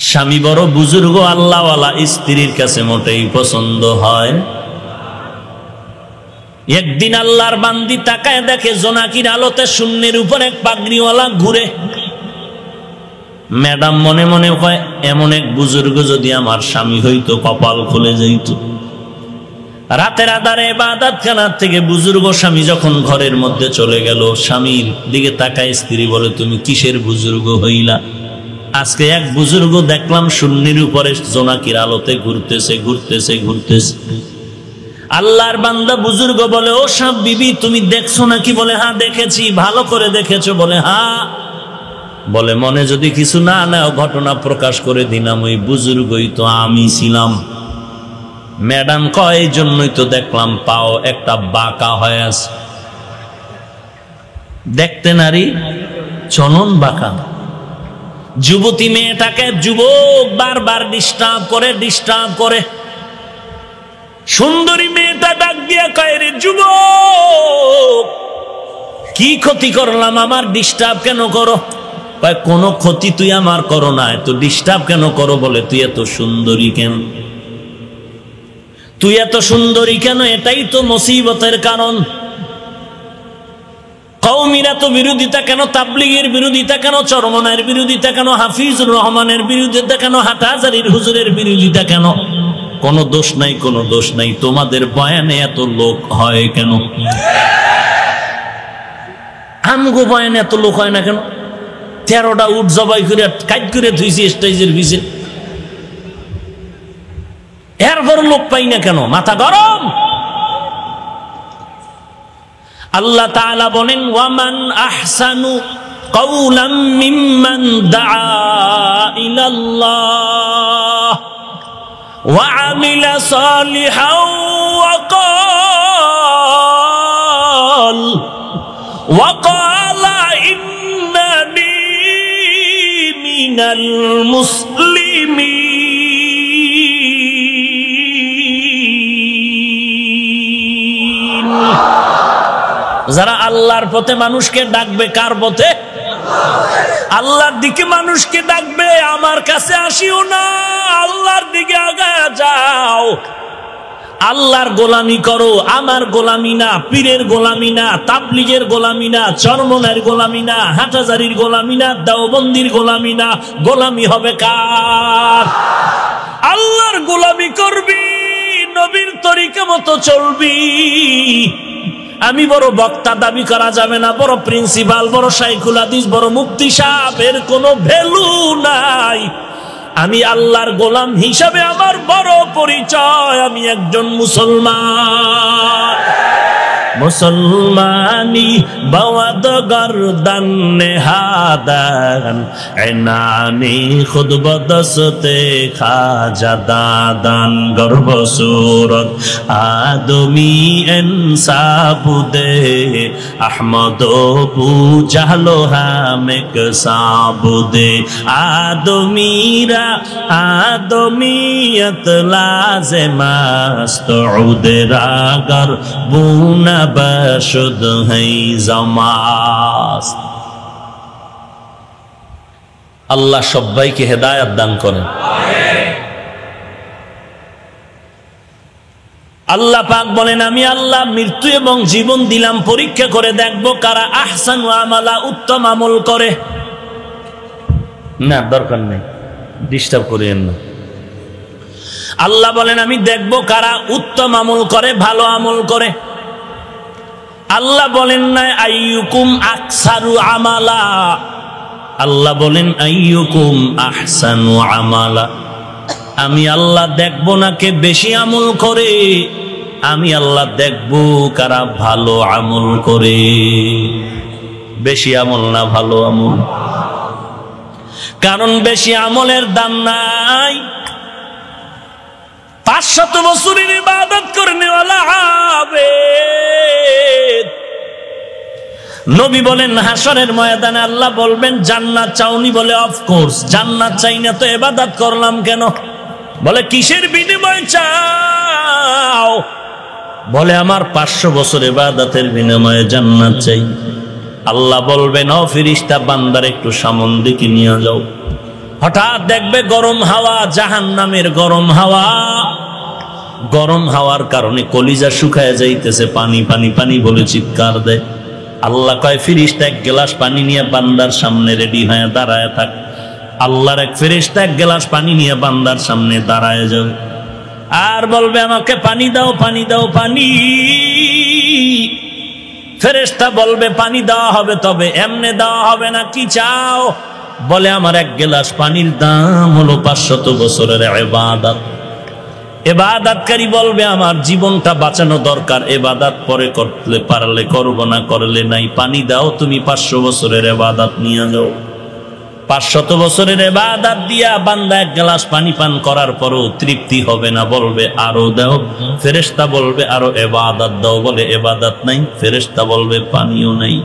স্বামী বড় বুজুর্গ আল্লাহওয়ালা স্ত্রীর কাছে মোটেই পছন্দ হয়। একদিন আল্লাহর বান্দি তাকায় দেখে জোনাকির আলোতে শূন্যের উপর এক পাগড়িওয়ালা ঘুরে। ম্যাডাম মনে মনে কয়, এমন এক বুজুর্গ যদি আমার স্বামী হইতো কপাল খুলে যাইত। রাতের আধারে ইবাদতখানার থেকে বুজুর্গ স্বামী যখন ঘরের মধ্যে চলে গেল, স্বামীর দিকে তাকায় স্ত্রী বলে, তুমি কিসের বুজুর্গ হইলা? আজকে এক বুজুর্গ দেখলাম শূন্যের উপরে জোনাকির আলোতে ঘুরতেছে ঘুরতেছে ঘুরতেছে। আল্লাহর বান্দা বুজুর্গ বলে, ও সব বিবি তুমি দেখছো নাকি? বলে হ্যাঁ দেখেছি। ভালো করে দেখেছো? বলে হ্যাঁ। বলে মনে যদি কিছু না নাও ঘটনা প্রকাশ করে দিলাম, ওই বুজুর্গই তো আমি ছিলাম। ম্যাডাম কয়, এই জন্যই তো দেখলাম পাও একটা বাঁকা হয়ে আছে। দেখতে নারী চলন বাঁকা। যুবতী মেয়েটাকে যুবক বারবার ডিস্টার্ব করে। সুন্দরী মেয়েটা ডাক দিয়া কয়, রে যুবক কি ক্ষতি করলাম, আমার ডিস্টার্ব কেন করো? কয় কোনো ক্ষতি তুই আমার করো না, এত ডিস্টার্ব কেন করো? বলে তুই এত সুন্দরী কেন? তুই এত সুন্দরী কেন? এটাই তো মুসিবতের কারণ। কওমিরা তো বিরোধিতা কেন? তাবলীগের বিরোধিতা কেন? চরমনায়ের বিরোধিতা কেন? হাফিজুর রহমানের বিরোধিতা কেন? হাটহাজারীর হুজুরের বিরোধিতা কেন? কোনো দোষ নাই, কোনো দোষ নাই। তোমাদের বয়ানে এত লোক হয় কেন? আমগো বয়ানে এত লোক হয় না কেন? 13টা উট জবাই করে কাজ করে ধুইছি স্টেজের পিছে, এরপর লোক পাই না কেন? মাথা গরম। আল্লাহ তাআলা বলেন, ওয়ামান আহসানু কাওলাম মিম্মান দাআ ইলাল্লাহ ওয়া আমিলা সালিহান ওয়া ক্বালা ইন্নানি মিনাল মুসলিমিন। যারা আল্লাহর পথে মানুষকে ডাকবে, কার পথে? আল্লাহর দিকে মানুষকে ডাকবে। আমার কাছে আসিও না, আল্লাহর দিকে আগায়া যাও। আল্লাহর গোলামি করো, আমার গোলামি না, পীরের গোলামি না, তাবলীগের গোলামি না, চরমনায়ের গোলামি না, হাটহাজারীর গোলামি না, দেওবন্দির গোলামি না। গোলামি হবে কার? আল্লাহর গোলামি করবি, নবীর তরিকা মতো চলবি। আমি বড় বক্তা দাবি করা যাবে না, বড় প্রিন্সিপাল, বড় শাইখুল হাদিস, বড় মুফতি সাহেব, এর কোনো ভ্যালু নাই। আমি আল্লাহর গোলাম হিসাবে আমার বড় পরিচয়, আমি একজন মুসলমান। মুসলমানি বাওয়াদ গর্দান নেহাদান এনানি খুদ বদসতে খাজা দাদান গর্ব সুরত আদমি ইনসাবুদে আহমদ বু জাহলো হামেক সাবুদে আদমিরা আদমিয়ত লাজেমাস্ত উদরাগর বুনা বশুদ হই জমাস। আল্লাহ সবাইকে হেদায়েত দান করেন। আল্লাহ পাক বলেন, আমি আল্লাহ মৃত্যু এবং জীবন দিলাম পরীক্ষা করে দেখব কারা আহসানু আমালা, উত্তম আমল করে। না দরকার নেই, ডিস্টার্ব করেন না। আল্লাহ বলেন আমি দেখব কারা উত্তম আমল করে, ভালো আমল করে। আল্লাহ বলেন না আইয়ুকুম আকসারু আমালা, আল্লাহ বলেন আইয়ুকুম আহসানু আমালা। আমি আল্লাহ দেখব না কে বেশি আমল করে, আমি আল্লাহ দেখব কারা ভালো আমল করে। বেশি আমল না ভালো আমল, কারণ বেশি আমলের দাম নাই। 500 বছরের ইবাদত করনেওয়ালা আবেদ। নবী বলেন হাসরের ময়দানে আল্লাহ বলবেন জান্নাত চাওনি? বলে অফকোর্স। জান্নাত চাই না তো ইবাদত করলাম কেন? বলে কিসের বিনিময় চাও? বলে আমার 500 বছর ইবাদতের বিনিময়ে জান্নাত চাই। আল্লাহ বলবেন ও ফেরেশতা বান্দার একটু সামন দিকে নিয়ে যাও। হঠাৎ দেখবে গরম হাওয়া, জাহান্নামের গরম হাওয়া, গরম হাওয়ার কারণে কলিজা শুকায় যাইতেছে, পানি পানি পানি বলে চিৎকার দেয়। আল্লাহ কয় ফেরেশতা এক গ্লাস পানি নিয়ে বান্দার সামনে রেডি হয়ে দাঁড়ায় থাক। আল্লাহর এক ফেরেশতা এক গ্লাস পানি নিয়ে বান্দার সামনে দাঁড়ায় যাবে আর বলবে আমাকে পানি দাও, পানি দাও, পানি। ফেরেশতা বলবে পানি দেওয়া হবে, তবে এমনে দেওয়া হবে না, কি চাও? বলে আমার এক গ্লাস পানির দাম হলো 500 বছরের ইবাদত। ইবাদতকারী বলবে আমার জীবনটা বাঁচানো দরকার, ইবাদত পরে করলে পারলে করব, না করলে নাই, পানি দাও, তুমি 500 বছরের ইবাদত নিয়ে যাও। 500 বছরের ইবাদত দিয়া বান্দা এক গ্লাস পানি পান করার পরও তৃপ্তি হবে না, বলবে আরো দাও। ফেরেশতা বলবে আরো ইবাদত দাও, বলে ইবাদত নাই। ফেরেশতা বলবে পানিও নাই।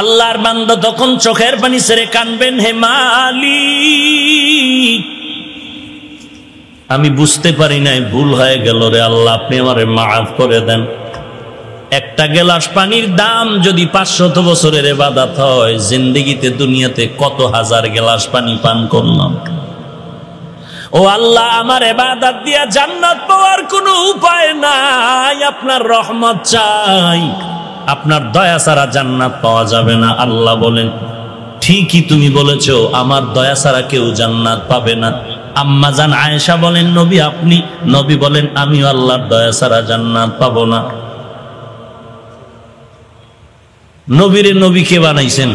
আল্লাহর বান্দা তখন চোখের পানি ছেড়ে কাঁদবেন, হে মালিক আমি বুঝতে পারি নাই, ভুল হয়ে গেল রে আল্লাহ, আপনি আমারে মাফ করে দেন। একটা গ্লাস পানির দাম যদি 500 বছরের ইবাদত হয়, জিন্দেগিতে দুনিয়াতে কত হাজার গ্লাস পানি পান করলাম। ও আল্লাহ, আমার ইবাদত দিয়া জান্নাত পাওয়ার কোনো উপায় নাই, আপনার রহমত চাই, আপনার দয়া ছাড়া জান্নাত পাওয়া যাবে না। আল্লাহ বলেন ঠিকই তুমি বলেছো, আমার দয়া ছাড়া কেউ জান্নাত পাবে না। আম্মা জান আয়েশা বলেন নবী আপনি, নবী বলেন আমিও আল্লাহর দয়া ছাড়া জান্নাত পাবো না। নবীরে নবী কে বানাইছেন?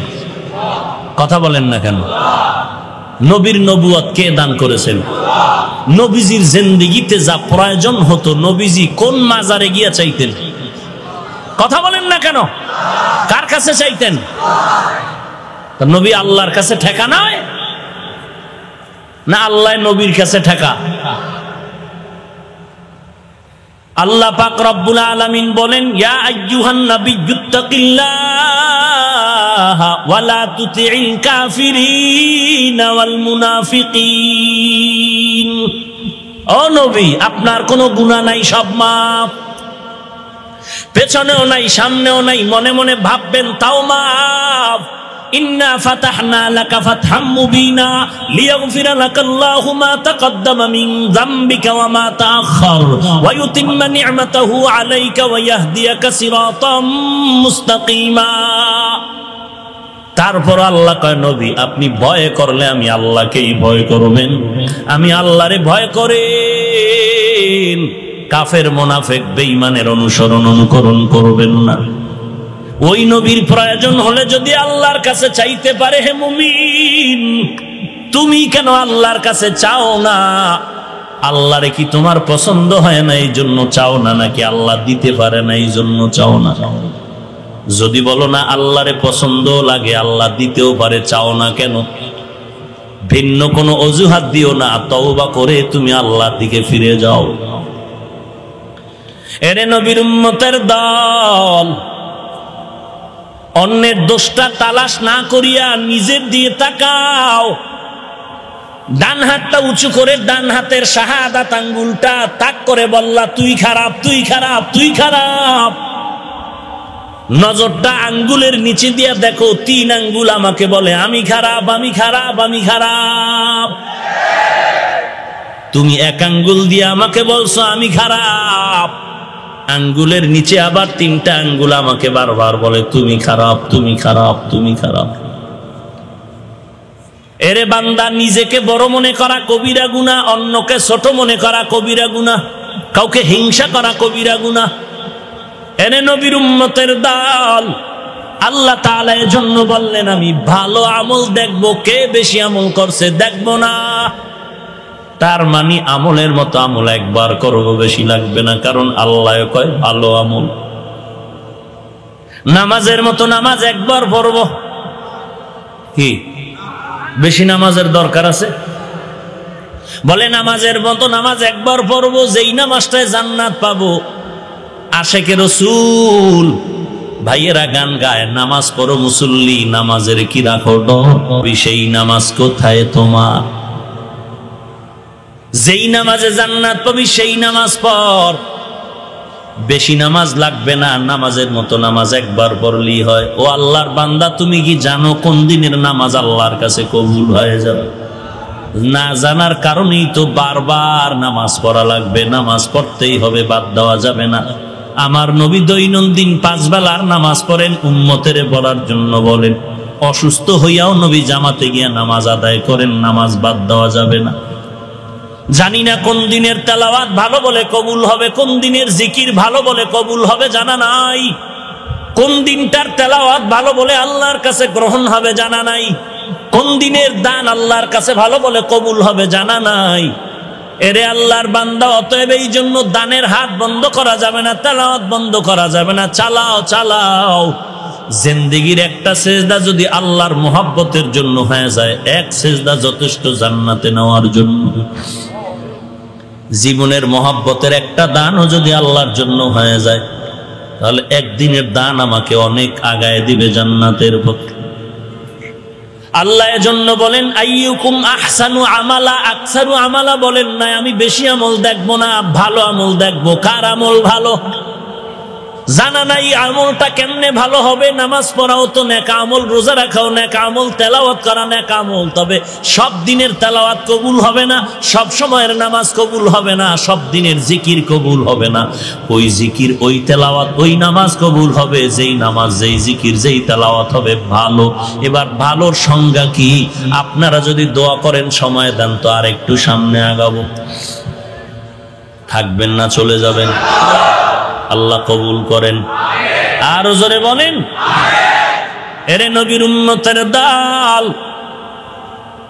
কথা বলেন না কেন? নবীর নবুয়ত কে দান করেছেন? নবীজির জিন্দেগিতে যা প্রয়োজন হতো, নবীজি কোন মাজারে গিয়া চাইতেন? কথা বলেন না কেন? কার কাছে চাইতেন? নবী আল্লাহর কাছে ঠেকা নয়, না আল্লাহ নবীর কাছে ঠেকা? আল্লাহ পাক রব্বুল আলামিন বলেন ইয়া আইয়ুহান নাবিয়্যুত্তাকিল্লাহা ওয়া লা তুতি'ল কাফিরিনা ওয়াল মুনাফিকিন। ও নবী, আপনার কোনো গুনাহ নাই, সব মাফ। পেছনেও নাই, সামনেও নাই, মনে মনে ভাববেন তাও মাফ। ইন্না ফাতাহনা লাকা ফাতহাম মুবিনা লিয়াগফিরা লাকাল্লাহু মা তাকদ্দামা মিন যামবিকা ওয়া মা তাআখার ওয়া ইউতিম্মা নি'মাতাহু আলাইকা ওয়া ইয়াহদিয়াকা সিরাতাম মুস্তাকিমা। তারপর আল্লাহ কয় নবী আপনি ভয় করলে আমি আল্লাহকেই ভয় করবেন, আমি আল্লাহরে ভয় করেন, কাফের মুনাফিক বেঈমানের অনুকরণ করবেন না। ওই নবীর প্রয়োজন হলে যদি আল্লাহর কাছে চাইতে পারে, হে মুমিন তুমি কেন আল্লাহর কাছে চাও না? আল্লাহরে কি তোমার পছন্দ হয় না এই জন্য চাও না, নাকি আল্লাহ দিতে পারে না এই জন্য চাও না? যদি বলো না আল্লাহরে পছন্দ লাগে, আল্লাহ দিতেও পারে, চাও না কেন? ভিন্ন কোনো অজুহাত দিও না, তওবা করে তুমি আল্লাহর দিকে ফিরে যাও। এরে নবীর উম্মতের দল, অন্যের দোষটা তালাশ না করিয়া নিজের দিয়ে তাকাও। ডান হাতটা উঁচু করে ডান হাতের শাহাদাত আঙ্গুলটা তাক করে বললা তুই খারাপ, তুই খারাপ, তুই খারাপ। নজরটা আঙ্গুলের নিচে দিয়া দেখো, 3 আঙ্গুল আমাকে বলে আমি খারাপ, আমি খারাপ, আমি খারাপ। তুমি 1 আঙ্গুল দিয়ে আমাকে বলছো আমি খারাপ, আঙ্গুলের নিচে আবার 3টা আঙ্গুল আমাকে বারবার বলে তুমি খারাপ, তুমি খারাপ, তুমি খারাপ। এরে বান্দা, নিজেকে বড় মনে করা কবিরা গুনাহ, অন্যকে ছোট মনে করা কবিরা গুনাহ, কাউকে হিংসা করা কবিরা গুনাহ। এরে নবীর উম্মতের দল, আল্লাহ তাআলা এজন্য বললেন আমি ভালো আমল দেখবো, কে বেশি আমল করছে দেখবো না। তার মানে আমলের মতো আমল একবার করবো, বেশি লাগবে না, কারণ আল্লাহ কয় ভালো আমল। নামাজের মতো নামাজ একবার পড়বো, কি বেশি নামাজের দরকার আছে? বলে নামাজের মতো নামাজ একবার পড়বো, যেই নামাজটায় জান্নাত পাবো। আশেকে রাসূল ভাইয়েরা গান গায়, নামাজ পড়ো মুসল্লি, নামাজের কি রাখো ডর, সেই নামাজ কোথায় তোমার? যেই নামাজে জান্নাত পাবি সেই নামাজ পড়। বেশি নামাজ লাগবে না, নামাজের মতো নামাজ একবার পড়লেই হয়। ও আল্লাহর বান্দা, তুমি কি জানো কোন দিনের নামাজ আল্লাহর কাছে কবুল হয়ে যাবে? না জানার কারণেই তো বারবার নামাজ পড়া লাগবে। নামাজ পড়তেই হবে, বাদ দেওয়া যাবে না। আমার নবী দৈনন্দিন 5 বেলার নামাজ পড়েন, উম্মতের পড়ার জন্য বলেন। অসুস্থ হইয়াও নবী জামাতে গিয়া নামাজ আদায় করেন, নামাজ বাদ দেওয়া যাবে না। জানি না কোন দিনের তেলাওয়াত ভালো বলে কবুল হবে, কোন দিনের জিকির ভালো বলে কবুল হবে জানা নাই। কোন দিনটার তেলাওয়াত ভালো বলে আল্লাহর কাছে গ্রহণ হবে জানা নাই। কোন দিনের দান আল্লাহর কাছে ভালো বলে কবুল হবে জানা নাই। এরে আল্লাহর বান্দা, অতএব এই জন্য দানের হাত বন্ধ করা যাবে না, তেলাওয়াত বন্ধ করা যাবে না। চালাও চালাও। জিন্দেগীর একটা সেজদা যদি আল্লাহর মোহাব্বতের জন্য হয়ে যায়, এক সেজদা যথেষ্ট জান্নাতে নেওয়ার জন্য। জীবনের মোহাব্বতের একটা দানও যদি আল্লাহর জন্য হয়ে যায়, তাহলে একদিনের দান আমাকে অনেক আগায় দিবে জান্নাতের পথে। আল্লাহ এজন্য বলেন আইয়ুকুম আহসানু আমালা, আকসারু আমালা বলেন না। আমি বেশি আমল দেখবো না, ভালো আমল দেখবো। কার আমল ভালো জানা নাই, আমলটা কেমনে ভালো হবে? নামাজ পড়াও তো নেক আমল, রোজা রাখাও নেক আমল, তেলাওয়াত করা নেক আমল। তবে সব দিনের তেলাওয়াত কবুল হবে না, সব সময়ের নামাজ কবুল হবে না, সব দিনের জিকির কবুল হবে না। ওই জিকির, ওই তেলাওয়াত, ওই নামাজ কবুল হবে যেই নামাজ, যেই জিকির, যেই তেলাওয়াত হবে ভালো। এবার ভালোর সংজ্ঞা কি? আপনারা যদি দোয়া করেন, সময় দেন তো আর একটু সামনে আগাবো। থাকবেন না চলে যাবেন? আল্লাহ কবুল করেন। আরো জোরে বলেন। এরে নবীর উম্মতের দল,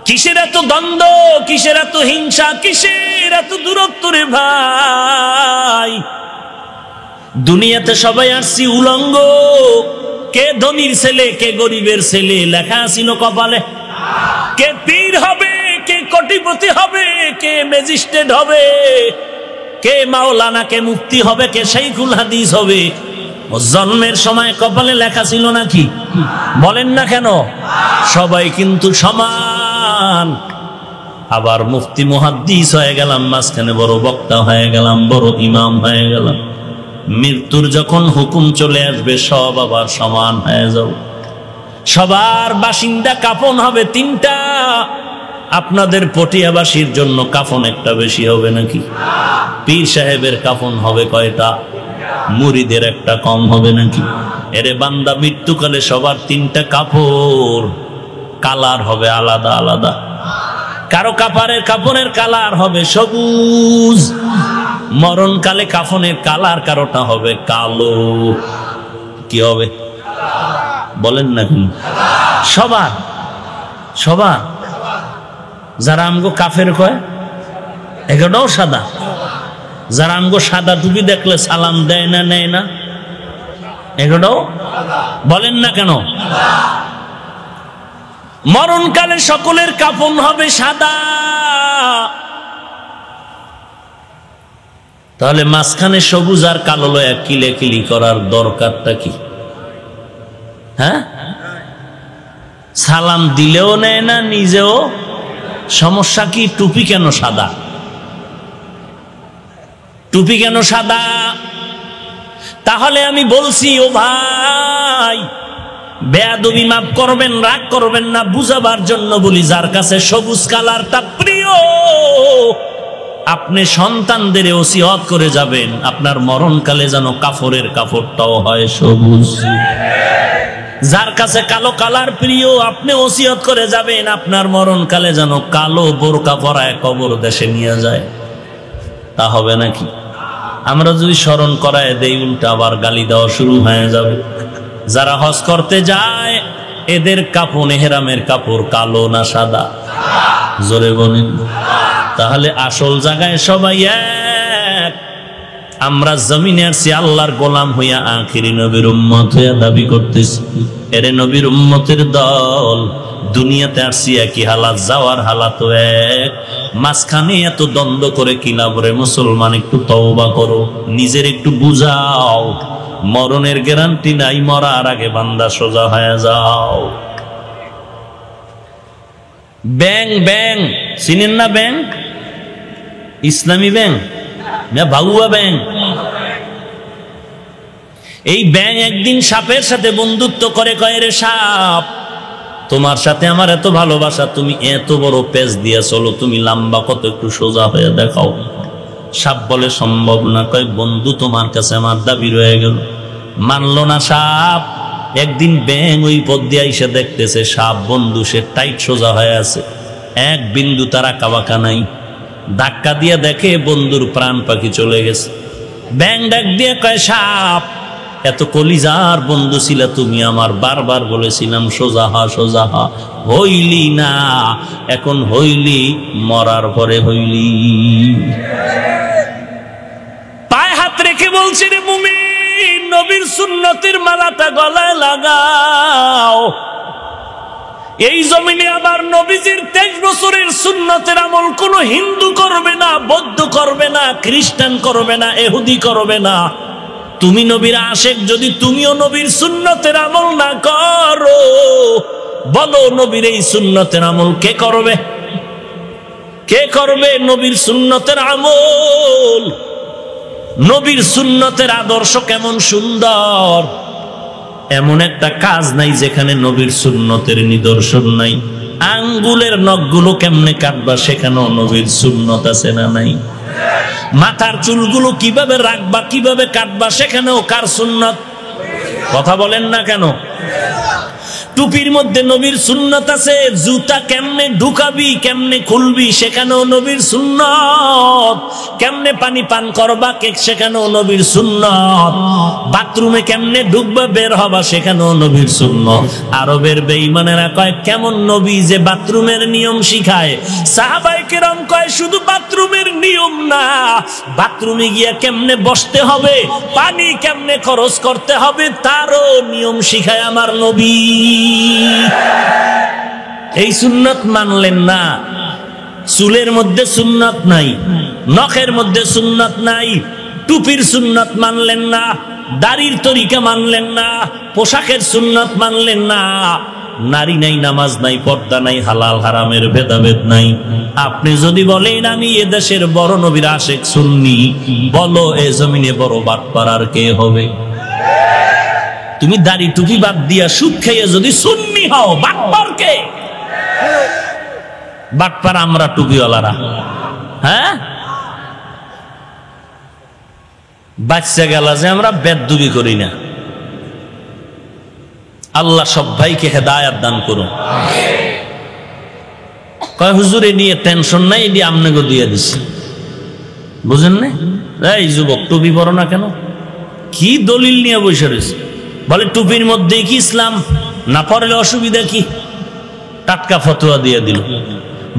কিসের এত দ্বন্দ্ব, কিসের এত হিংসা, কিসের এত দূরত্ব রে ভাই? দুনিয়াতে সবাই আসছি উলঙ্গ। কে ধনীর ছেলে, কে গরিবের ছেলে লেখা ছিল কপালে। কে পীর হবে, কে কোটিপতি হবে, কে ম্যাজিস্ট্রেট হবে, কে মাওলানা, কে মুফতি হবে, কে শাইখুল হাদিস হবে। জন্মের সময় কপালে লেখা ছিল নাকি? বলেন না কেন? সবাই কিন্তু সমান। আবার মুফতি মুহাদ্দিস হয়ে গেলাম, মাঝখানে বড় বক্তা হয়ে গেলাম, বড় ইমাম হয়ে গেলাম। মৃত্যুর যখন হুকুম চলে আসবে, সব আবার সমান হয়ে যাব। সবার বাসিন্দা কাফন হবে 3টা। আপনাদের পটিয়াবাসীর জন্য কাফন একটা বেশি হবে নাকি? পীর সাহেবের কাফন হবে কয়টা? মুরিদের একটা কম হবে নাকি? এরে বান্দা, মৃত্যুকালে সবার 3টা কাপড়, কালার হবে আলাদা আলাদা। কারো কাপড়ের কালার হবে সবুজ, মরণকালে কাফনের কালার কারোটা হবে কালো। কি হবে বলেন না? কি সবার সবার? যারা আমগো কাফের কয় এগুলোও সাদা। যারা আমগো সাদা টুপি দেখলে সালাম দেয় না, নেয় না, এগুলোও বলেন না কেন? মরণকালে সকলের কাফন হবে সাদা। তাহলে মাঝখানে সবুজ আর কালো লয়া কিলেকিলি করার দরকারটা কি? হ্যাঁ, সালাম দিলেও নেয় না, নিজেও। সমস্যা কি? টুপি কেন সাদা? টুপি কেন সাদা? তাহলে আমি বলছি, ও ভাই, বেয়াদবি মাফ করবেন, রাগ করবেন না, বুঝাবার জন্য বলি। যার কাছে সবুজ কালারটা প্রিয়, আপনি সন্তানদের ওসিয়ত করে যাবেন, আপনার মরণকালে যেন কাফনের কাপড়টাও হয় সবুজ। যার কাছে কালো কালার প্রিয়, আপনি ওসিয়ত করে যাবেন, আপনার মরণকালে যেন কালো বোরকা পরায় কবর দেশে নিয়ে যায়। তা হবে নাকি? আমরা যদি স্মরণ করায় দেই, উল্টা আবার গালি দেওয়া শুরু হয়ে যাবে। যারা হজ করতে যায়, এদের কাপড়, এহরামের কাপড় কালো না সাদা? জোরে বলেন। তাহলে আসল জায়গায় সবাই এক। আমরা জমিনে আসছি আল্লাহর গোলাম হইয়া, আখিরি নবীর উম্মত হইয়া দাবি করতেছি। এরে নবীর উম্মতের দল, দুনিয়াতে আসছি একই হালাত, যাওয়ার হালাত এক। মাঝখানে এত দ্বন্দ্ব করে কি লাভ রে? মুসলমান, একটু তওবা করো, নিজের একটু বুঝাও। মরণের গ্যারান্টি নাই, মরার আগে বান্দা সোজা হয়ে যাও। ব্যাংক ব্যাংক চিনেন না? ব্যাংক, ইসলামী ব্যাংক না ভাগুয়া ব্যাংক? এই ব্যাঙ একদিন সাপের সাথে বন্ধুত্ব করে, কয় রে সাপ, তোমার সাথে আমার এত ভালোবাসা, তুমি এত বড় পেঁচ দিয়া চলো, তুমি লম্বা কত, একটু সোজা হয়ে দেখাও। সাপ বলে সম্ভব না। কয় বন্ধু, তোমার কাছে আমার দাবি রয়ে গেল। মানলো না সাপ। একদিন ব্যাঙ ওই পথ দিয়ে এসে দেখতেছে সাপ বন্ধু সে টাইট সোজা হয়ে আছে, এক বিন্দু তারা কাবাকা নাই। ধাক্কা দিয়ে দেখে বন্ধুর প্রাণ পাখি চলে গেছে। ব্যাঙ ডাক দিয়ে কয় সাপ, এত কলিজার বন্ধু ছিল তুমি আমার, বারবার বলেছিলাম সোজা হা সোজা হা, হইলি না, এখন হইলি, মরার পরে হইলি। পায়ে হাত রেখে বলছি রে মুমিন, নবীর সুন্নতের মালাটা গলায় লাগাও। এই জমিনে আবার নবীজির 23 বছরের সুন্নতের আমল কোন হিন্দু করবে না, বৌদ্ধ করবে না, খ্রিস্টান করবে না, ইহুদি করবে না। তুমি নবীর আশেক, যদি তুমিও নবীর সুন্নতের আমল না করো, বলো নবীর এই সুন্নতের আমল কে করবে? কে করবে নবীর সুন্নতের আমল? নবীর সুন্নতের আদর্শ কেমন সুন্দর! এমন একটা কাজ নাই যেখানে নবীর সুন্নতের নিদর্শন নাই। আঙ্গুলের নখগুলো কেমনে কাটবা সেখানেও নবীর সুন্নত আছে না নাই? মাথার চুলগুলো কিভাবে রাখবা, কিভাবে কাটবা সেখানেও কার সুন্নত? কথা বলেন না কেন? টুপির মধ্যে নবীর সুন্নত আছে। জুতা কেমনে ঢুকাবি, কেমনে খুলবি সেখানেও নবীর সুন্নত। কেমনে পানি পান করবা সেখানেও নবীর সুন্নত। বাথরুমে কেমনে ঢুকবা বের হবা সেখানেও নবীর সুন্নত। আরবের বেঈমানেরা কয় কেমন নবী যে বাথরুমের নিয়ম শিখায়। সাহাবায়ে কেরাম কয় শুধু বাথরুমের নিয়ম না, বাথরুমে গিয়া কেমনে বসতে হবে, পানি কেমনে খরচ করতে হবে তারও নিয়ম শিখায় আমার নবী। এই সুন্নত মানলেন না। চুলের মধ্যে সুন্নত নাই, নখের মধ্যে সুন্নত নাই, টুপির সুন্নত মানলেন না, দাড়ির তরিকা মানলেন না, পোশাকের সুন্নত মানলেন না। নারী নাই, নামাজ নাই, পর্দা নাই, হালাল হারামের ভেদাভেদ নাই। আপনি যদি বলেন আমি এদেশের বড় নবীর আশেক সুন্নি, বলো এ জমিনে বড় বাটপার আর কে হবে? তুমি দাড়ি টুপি বাদ দিয়া সুদ খাইয়া যদি সুন্নি হও, বাটপার কে? বাটপার আমরা টুপিওয়ালারা। হ্যাঁ, বাচ্চা গেল যে আমরা বেদবি করি না। আল্লাহ সব ভাইকে হেদায়াত দান করুন। কয় হুজুর এ নিয়ে টেনশন নাই, এটি আমনেগো দিয়ে দিছি, বুঝেন না? এই যুবক টুপি পরো না কেন? কি দলিল নিয়ে বসে রয়েছে? বলে টুপির মধ্যে কি ইসলাম, না পড়লে অসুবিধা কি? টাটকা ফতোয়া দিয়ে দিল।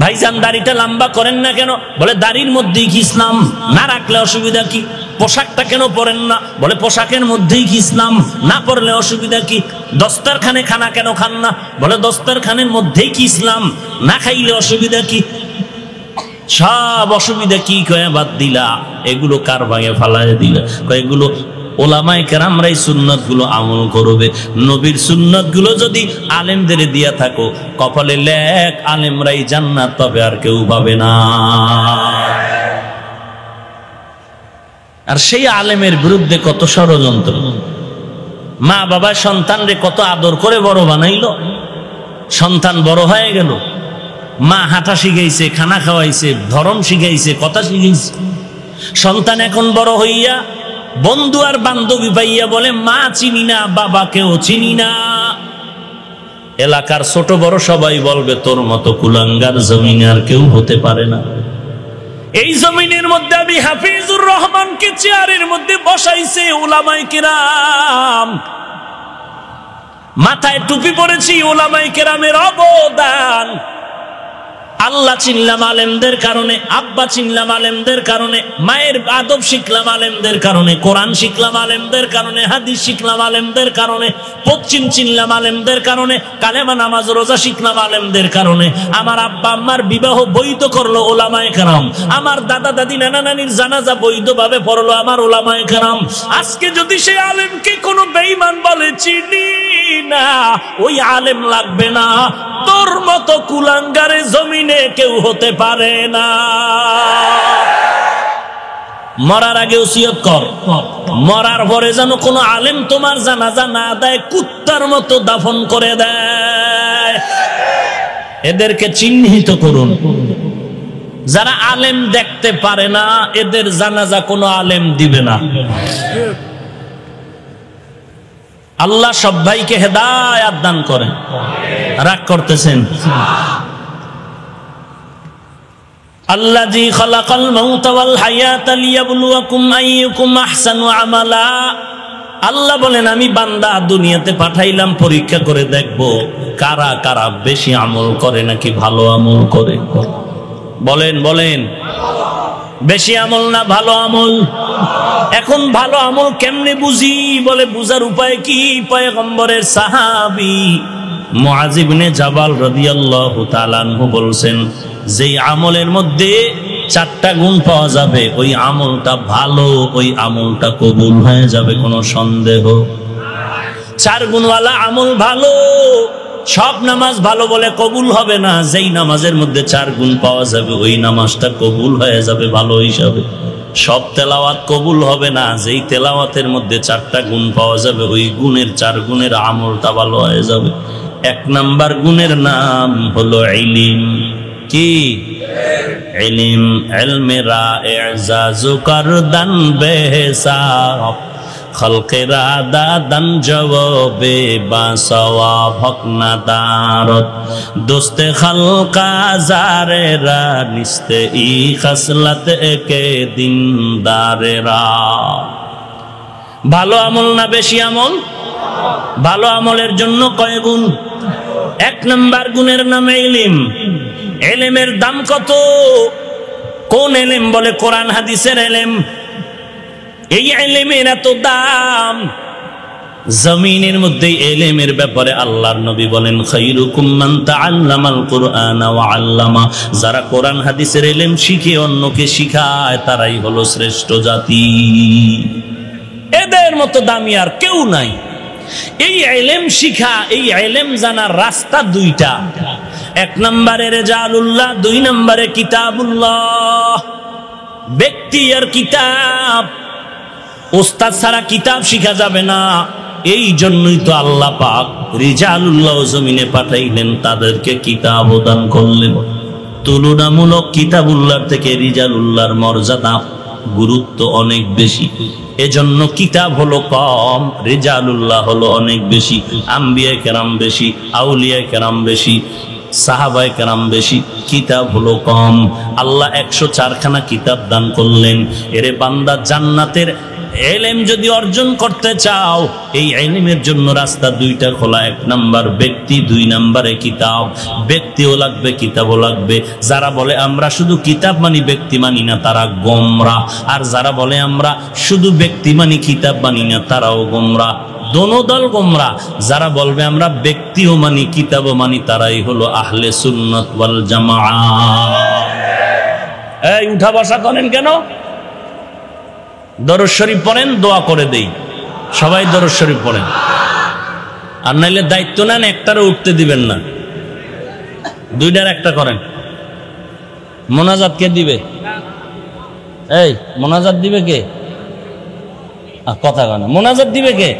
ভাইজান দাড়িটা লম্বা করেন না কেন? বলে দাড়ির মধ্যেই কি ইসলাম, না রাখলে অসুবিধা কি? পোশাকটা কেন পরেন না? বলে পোশাকের মধ্যেই কি ইসলাম, না পরলে অসুবিধা কি? দস্তরখানে খানা কেন খান না? বলে দস্তরখানের মধ্যেই কি ইসলাম, না খাইলে অসুবিধা কি? সব অসুবিধা কি কয়ে বাদ দিলা, এগুলো কার ভাঙে ফালায় দিলা? এগুলো ওলামায়ে কেরামরা এই সুন্নত গুলো আমল করবে। নবীর সুন্নত গুলো যদি আলেমদের দিয়া থাকো, কপালে লেখ, আলেমরাই জান্নাত পাবে, আর কেউ পাবে না। আর সেই আলেমের বিরুদ্ধে কত ষড়যন্ত্র। মা বাবা সন্তানরে কত আদর করে বড় বানাইলো, সন্তান বড় হয়ে গেল, মা হাঁটা শিখাইছে, খানা খাওয়াইছে, ধরন শিখাইছে, কথা শিখাইছে। সন্তান এখন বড় হইয়া বন্ধু আর বান্ধবী পাইয়া বলে মা চিনি না, বাবাকেও চিনি না। এলাকার ছোট বড় সবাই বলবে তোর মতো কুলাঙ্গার জমিনে আর কেউ হতে পারে না। এই জমিনের মধ্যে আমি হাফিজুর রহমানকে চেয়ারের মধ্যে বসাইছে উলামায়ে কেরাম। মাথায় টুপি পরেছি, উলামায়ে কেরামের অবদান। আল্লাহ চিনলাম আলেমদের কারণে, আব্বা চিনলাম আলেমদের কারণে, মায়ের আদব শিখলাম আলেমদের কারণে, কোরআন শিখলাম আলেমদের কারণে, হাদিস শিখলাম আলেমদের কারণে, পশ্চিম চিনলাম আলেমদের কারণে, কালেমা নামাজ রোজা শিখলাম আলেমদের কারণে। আমার আব্বা আম্মার বিবাহ বৈধ করলো উলামায়ে কেরাম। আমার দাদা দাদি নানা নানির জানাজা বৈধভাবে পড়লো আমার উলামায়ে কেরাম। আজকে যদি সে আলেমকে কোনো বেঈমান বলে চিনি না, ওই আলেম লাগবে না। তোর মতো কুলাঙ্গারে জমিনে কেউ হতে পারে না। মরার আগে ওসিয়ত কর, মরার পরে যেন কোনো আলেম তোমার জানাজা না দেয়, কুত্তার মতো দাফন করে দেয়। এদেরকে চিহ্নিত করুন। যারা আলেম দেখতে পারে না এদের জানাজা কোনো আলেম দিবে না। আল্লাহ সব ভাইকে হেদায়াত দান করেন। রাগ করতেছেন? আল্লাযী খালাকাল মাউতা ওয়াল হায়াতা লিয়াবলুয়াকুম আইয়ুকুম আহসানু আমালা। আল্লাহ বলেন আমি বান্দা দুনিয়াতে পাঠাইলাম পরীক্ষা করে দেখব কারা কারা বেশি আমল করে নাকি ভালো আমল করে। বলেন বলেন, বেশি আমল না ভালো আমল? এখন ভালো আমল কেমনে বুঝি? বলে বুঝার উপায় কি? পয়গম্বরের সাহাবী মুআয ইবনে জাবাল রাদিয়াল্লাহু তাআলা আনহু বলছেন, যেই আমলের মধ্যে 4টা গুণ পাওয়া যাবে ওই আমলটা ভালো, ওই আমলটা কবুল হয়ে যাবে, কোনো সন্দেহ। 4 গুণওয়ালা আমল ভালো। সব নামাজ ভালো বলে কবুল হবে না। যেই নামাজের মধ্যে 4 গুণ পাওয়া যাবে ওই নামাজটা কবুল হয়ে যাবে ভালো হিসাবে। সব তেলাওয়াত কবুল হবে না। যেই তেলাওয়াতের মধ্যে 4টা গুণ পাওয়া যাবে ওই গুণের 4 গুণের আমলটা ভালো হয়ে যাবে। 1 নাম্বার গুণের নাম হলো ইলম। কি ইলম? ইলমেরা ইজাজু করদান বেহিসাব, খলকেরা দাদান জবাবে বাসওয়াব, হক না দারত দোস্তে খলকা জারেরা, নিস্তে ই খসলত কে দিনদারেরা। ভালো আমল না বেশি আমল? ভালো আমলের জন্য কয় গুণ? 1 নাম্বার গুণের নাম ইলম। ইলমের দাম কত? কোন ইলম? বলে কোরআন হাদিসের ইলম। এই ইলমের এত দাম, জমিনের মধ্যে ইলমের ব্যাপারে আল্লাহর নবী বলেন, খায়রুকুম মান তাআল্লামাল কুরআনা ওয়া আল্লামা। যারা কোরআন হাদিসের ইলম শিখে অন্যকে শিখায় তারাই হলো শ্রেষ্ঠ জাতি। এদের মতো দামি আর কেউ নাই। এই ইলম শিখা, এই ইলম জানার রাস্তা 2টা। 1 নম্বরে রিজালুল্লাহ, 2 নম্বরে কিতাবুল্লাহ। ব্যক্তি আর কিতাব। ওস্তাদ ছাড়া কিতাব শিখা যাবে না। এই জন্যই তো আল্লাহ পাক রিজালুল্লাহ জমিনে পাঠাইলেন, তাদেরকে কিতাব দান করলেন। তুলনামূলক কিতাবুল্লাহর থেকে রিজালুল্লাহর মর্যাদা গুরুত্ব অনেক বেশি। এজন্য কিতাব হলো কম, রিজালুল্লাহ হলো অনেক বেশি। আম্বিয়া কেরাম বেশি, আউলিয়া কেরাম বেশি, সাহাবায়ে কেরাম বেশি, কিতাব হলো কম। আল্লাহ 104খানা কিতাব দান করলেন। এরে বান্দা, জান্নাতের ইলম যদি অর্জন করতে চাও, এই ইলমের জন্য রাস্তা 2টা খোলা। 1 নাম্বার ব্যক্তি, 2 নম্বরে কিতাব। ব্যক্তিও লাগবে, কিতাবও লাগবে। যারা বলে আমরা শুধু কিতাব মানি ব্যক্তি মানি না তারা গোমরা, আর যারা বলে আমরা শুধু ব্যক্তি মানি কিতাব মানি না তারাও গোমরা। দোনো দল গোমরা। যারা বলবে আমরা ব্যক্তিও মানি কিতাবও মানি তারাই হলো আহলে সুন্নাত ওয়াল জামাআহ। এই উঠা বসা করেন কেন? দরুদ শরীফ পড়েন, দোয়া করে দেই। সবাই দরুদ শরীফ পড়েন। আর নাইলে দায়িত্ব নেন, একটারও উঠতে দিবেন না। 2টার একটা করেন। মোনাজাত কে দিবে? এই মোনাজাত দিবে কে? কথা কয় না। মোনাজাত দিবে কে?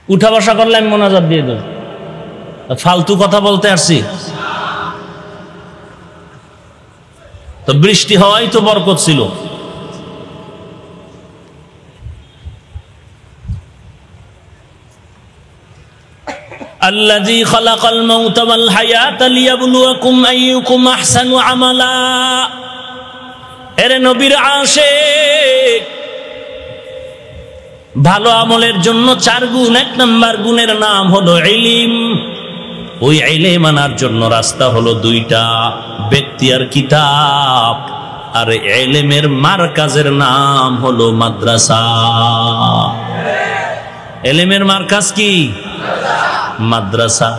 উঠা বসা করলে আমি মোনাজাত দিয়ে দেব। ফালতু কথা বলতে আসছি তো? বৃষ্টি হওয়াই তো বরকত ছিল। আল্লাযী খালাকাল মাউতা ওয়াল হায়াতা লিয়াবলুয়াকুম আইয়ুকুম আহসানু আমালা। এরে নবীর আশিক, ভালো আমলের জন্য 4 গুণ। 1 নাম্বার গুণের নাম হলো ইলম। ওই ইলম আনার জন্য রাস্তা হলো 2টা, ব্যক্তি আর কিতাব। আর ইলমের মারকাজের নাম হলো মাদ্রাসা। ইলমের মারকাজ কি? মাদ্রাসা।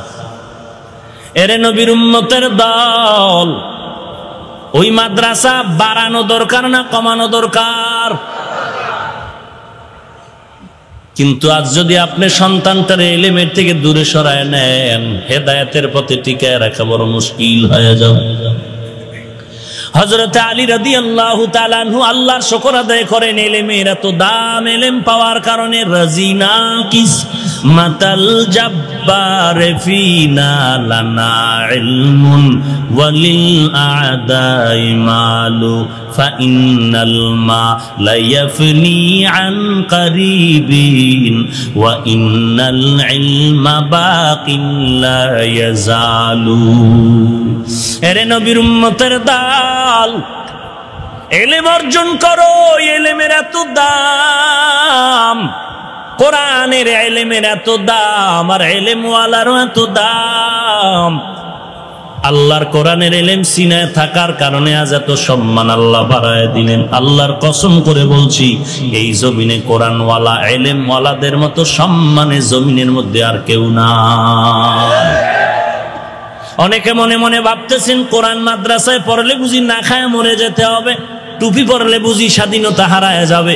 এরে নবীর উম্মতের দল, ওই মাদ্রাসা বাড়ানো দরকার না কমানো দরকার? কিন্তু আজ যদি আপনি সন্তানটারে ইলমের থেকে দূরে সরায় নেন, হেদায়েতের পথে টিকায় রাখা বড় মুশকিল হয়ে যাবে। হযরত আলী রাদিয়াল্লাহু তাআলা আনহু আল্লাহর শুকর আদায় করেন, ইলমের এত দাম, ইলম পাওয়ার কারণে রাজিনা কিস মাতাল জাব্বার ফিনা লানা ইলমুন ওয়ালিল আদাই মালু ফাইন্নাল মালা ইয়াফনি আন কারিবিন ওয়া ইন্নাল ইলমা বাকিন লা ইয়াজালু। এরে নবীর উম্মতের দল, ইলম অর্জন করো, ইলমের এত দাম, কোরআনের ইলমের এত দাম, আর ইলমওয়ালারও এত দাম। আল্লাহর কোরআনের ইলম সিনায় থাকার কারণে আজ এত সম্মান আল্লাহ বাড়ায় দিলেন। আল্লাহর কসম করে বলছি, এই জমিনে কোরআনওয়ালা ইলমওয়ালাদের মতো সম্মানে জমিনের মধ্যে আর কেউ না। অনেকে মনে মনে ভাবতেছেন কোরআন মাদ্রাসায় পড়লে বুঝি না খায় মরে যেতে হবে, টুপি পরলে বুঝি স্বাধীনতা হারায় যাবে,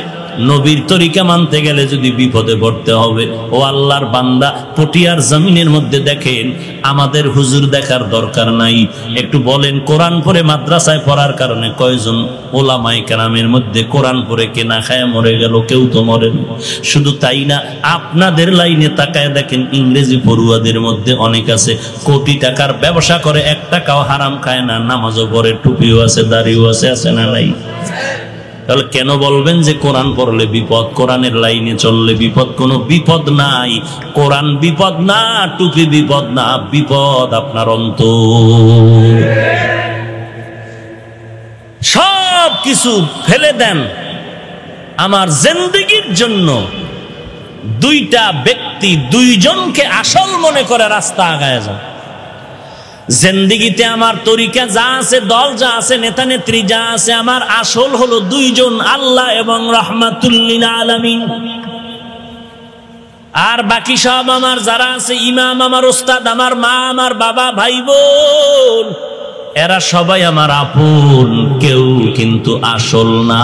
নবীর তরিকা মানতে গেলে যদি বিপদে পড়তে হবে। ও আল্লাহর বান্দা, পটিয়ার জমিনের মধ্যে দেখেন, আমাদের হুজুর দেখার দরকার নাই। একটু বলেন, কোরআন পড়ে মাদ্রাসায় পড়ার কারণে কয়জন ওলামায়ে কেরামের মধ্যে কোরআন পড়ে কে না খায় মরে গেল? কেউ তো মরেন। শুধু তাই না, আপনাদের লাইনে তাকায় দেখেন, ইংরেজি পড়ুয়াদের মধ্যে অনেক আছে, কোটি টাকার ব্যবসা করে, 1 টাকাও হারাম খায় না, নামাজও পড়ে, টুপিও আছে, দাড়িও আছে, আছে না নাই? তাহলে কেন বলবেন যে কোরআন পড়লে বিপদ, কোরআনের লাইনে চললে বিপদ? কোনো বিপদ নাই। কোরআন বিপদ না, টুপি বিপদ না, বিপদ আপনার অন্তর। সব কিছু ফেলে দেন, আমার জিন্দেগির জন্য দুইটা ব্যক্তি, দুইজনকে আসল মনে করে রাস্তা আগায় যান। জিন্দেগিতে আমার তরিকা যা আছে, দল যা আছে, নেতা নেত্রী যা আছে, আমার আসল হলো দুইজন, আল্লাহ এবং রাহমাতুল লিল আলামিন। আর বাকি সব আমার যারা আছে, ইমাম, আমার ওস্তাদ, আমার মা, আমার বাবা, ভাই বোন, এরা সবাই আমার আপন, কেউ কিন্তু আসল না।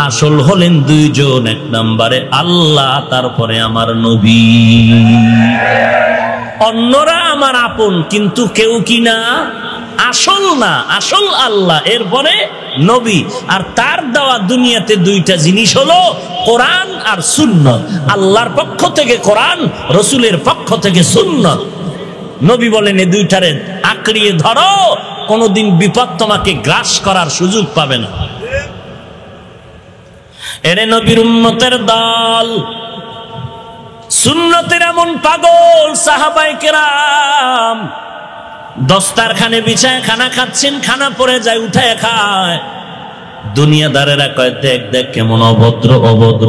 আসল হলেন দুইজন, 1 নম্বরে আল্লাহ, তারপরে আমার নবী। অন্যরা আমার আপন, কিন্তু কেউ কি না, আসল না। আসল আল্লাহ, এরপরে নবী। আর তার দেওয়া দুনিয়াতে দুইটা জিনিস হলো কোরআন আর সুন্নত। আল্লাহর পক্ষ থেকে কোরআন, রসুলের পক্ষ থেকে সুন্নত। নবী বলেন, এই দুইটারে আঁকড়িয়ে ধরো, কোনদিন বিপদ তোমাকে গ্রাস করার সুযোগ পাবে না। এরে নবীর উম্মতের দল, সুন্নতের এমন পাগল সাহাবায়ে কেরাম, দস্তারখানে বিছায় খানা খাচ্ছেন, খানা পড়ে যায়, উঠায় খায়। দুনিয়াদারেরা কয়, দেখ দেখ কেমন অভদ্র অভদ্র।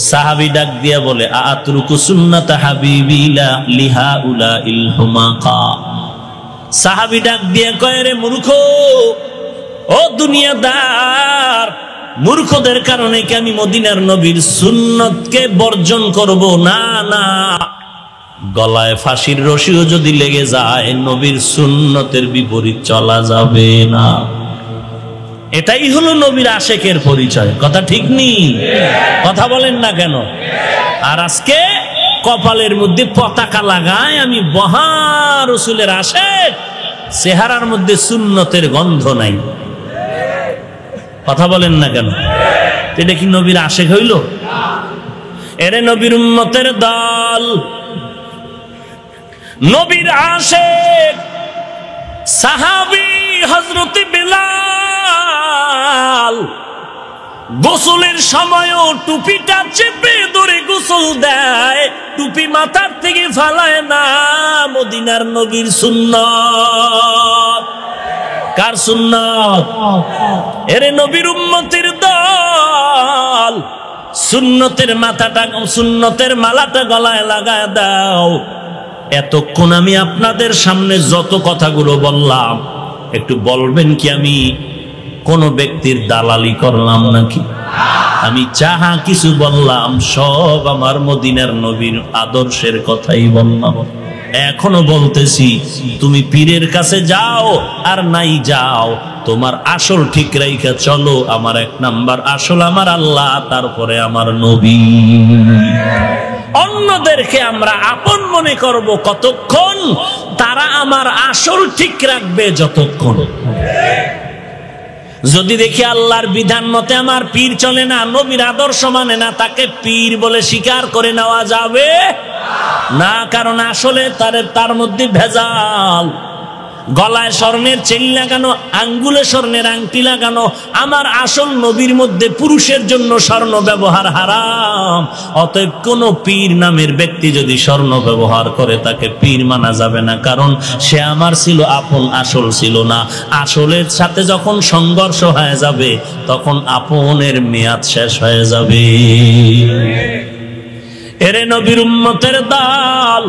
সাহাবী ডাক দিয়া বলে, আতরুকু সুন্নাতা হাবিবি লিহাউলা ইল হুমাকা। সাহাবী ডাক দিয়া কয়, রে মূর্খ, ও দুনিয়াদার, মূর্খদের কারণে কি আমি মদিনার নবীর সুন্নতকে বর্জন করব? না না, গলায় ফাঁসির রশিও যদি লেগে যায়, নবীর সুন্নতের বিপরীত চলা যাবে না। এটাই হলো নবীর আশেকের পরিচয়। কথা ঠিক নেই? কথা বলেন না কেন? আর আজকে কপালের মধ্যে পতাকা লাগায়, আমি বহা রসুলের আশেক, চেহারার মধ্যে সুন্নতের গন্ধ নাই। কথা বলেন না কেন? এটা কি নবীর আশেক হইল? এরে নবীর উম্মতের দল, নবীর আশেক সাহাবী হযরত বিলাল গোসলের সময়ও টুপিটা চেপে ধরে গোসল দেয়, টুপি মাথার থেকে ফালায় না। মদিনার নবীর সুন্নাত। কার সুন্নাত? এরে নবীর উম্মতের দল, সুন্নতের মাথাটা, সুন্নতের মালাটা গলায় লাগায় দাও। এতক্ষণ আমি আপনাদের সামনে যত কথাগুলো বললাম, একটু বলবেন কি আমি কোন ব্যক্তির দালালি করলাম নাকি? আমি যাহা কিছু বললাম সব আমার মদিনার নবীর আদর্শের কথাই বললাম। এখনো বলতেছি, তুমি পীরের কাছে যাও আর নাই যাও, তোমার আসল ঠিক রাইখা চলো। আমার এক নাম্বার আসল আমার আল্লাহ, তারপরে আমার নবী। অন্যদেরকে আমরা আপন মনে করব কতক্ষণ? তারা আমার আসল ঠিক রাখবে যতক্ষণ। যদি দেখি আল্লাহর বিধান মতে আমার পীর চলে না, নবীর আদর্শ মানে না, তাকে পীর বলে স্বীকার করে নেওয়া যাবে না। কারণ আসলে তার মধ্যে ভেজাল। গলায় স্বর্ণের চেইন লাগানো, আঙ্গুলে স্বর্ণের আংটি লাগানো। আমার আসল নবীর মধ্যে পুরুষের জন্য স্বর্ণ ব্যবহার হারাম। অতএব কোন পীর নামের ব্যক্তি যদি স্বর্ণ ব্যবহার করে, তাকে পীর মানা যাবে না। কারণ সে আমার ছিল আপন, আসল ছিল না। আসলের সাথে যখন সংঘর্ষ হয়ে যাবে, তখন আপনের মেয়াদ শেষ হয়ে যাবে। এরে নবীর উম্মতের দল,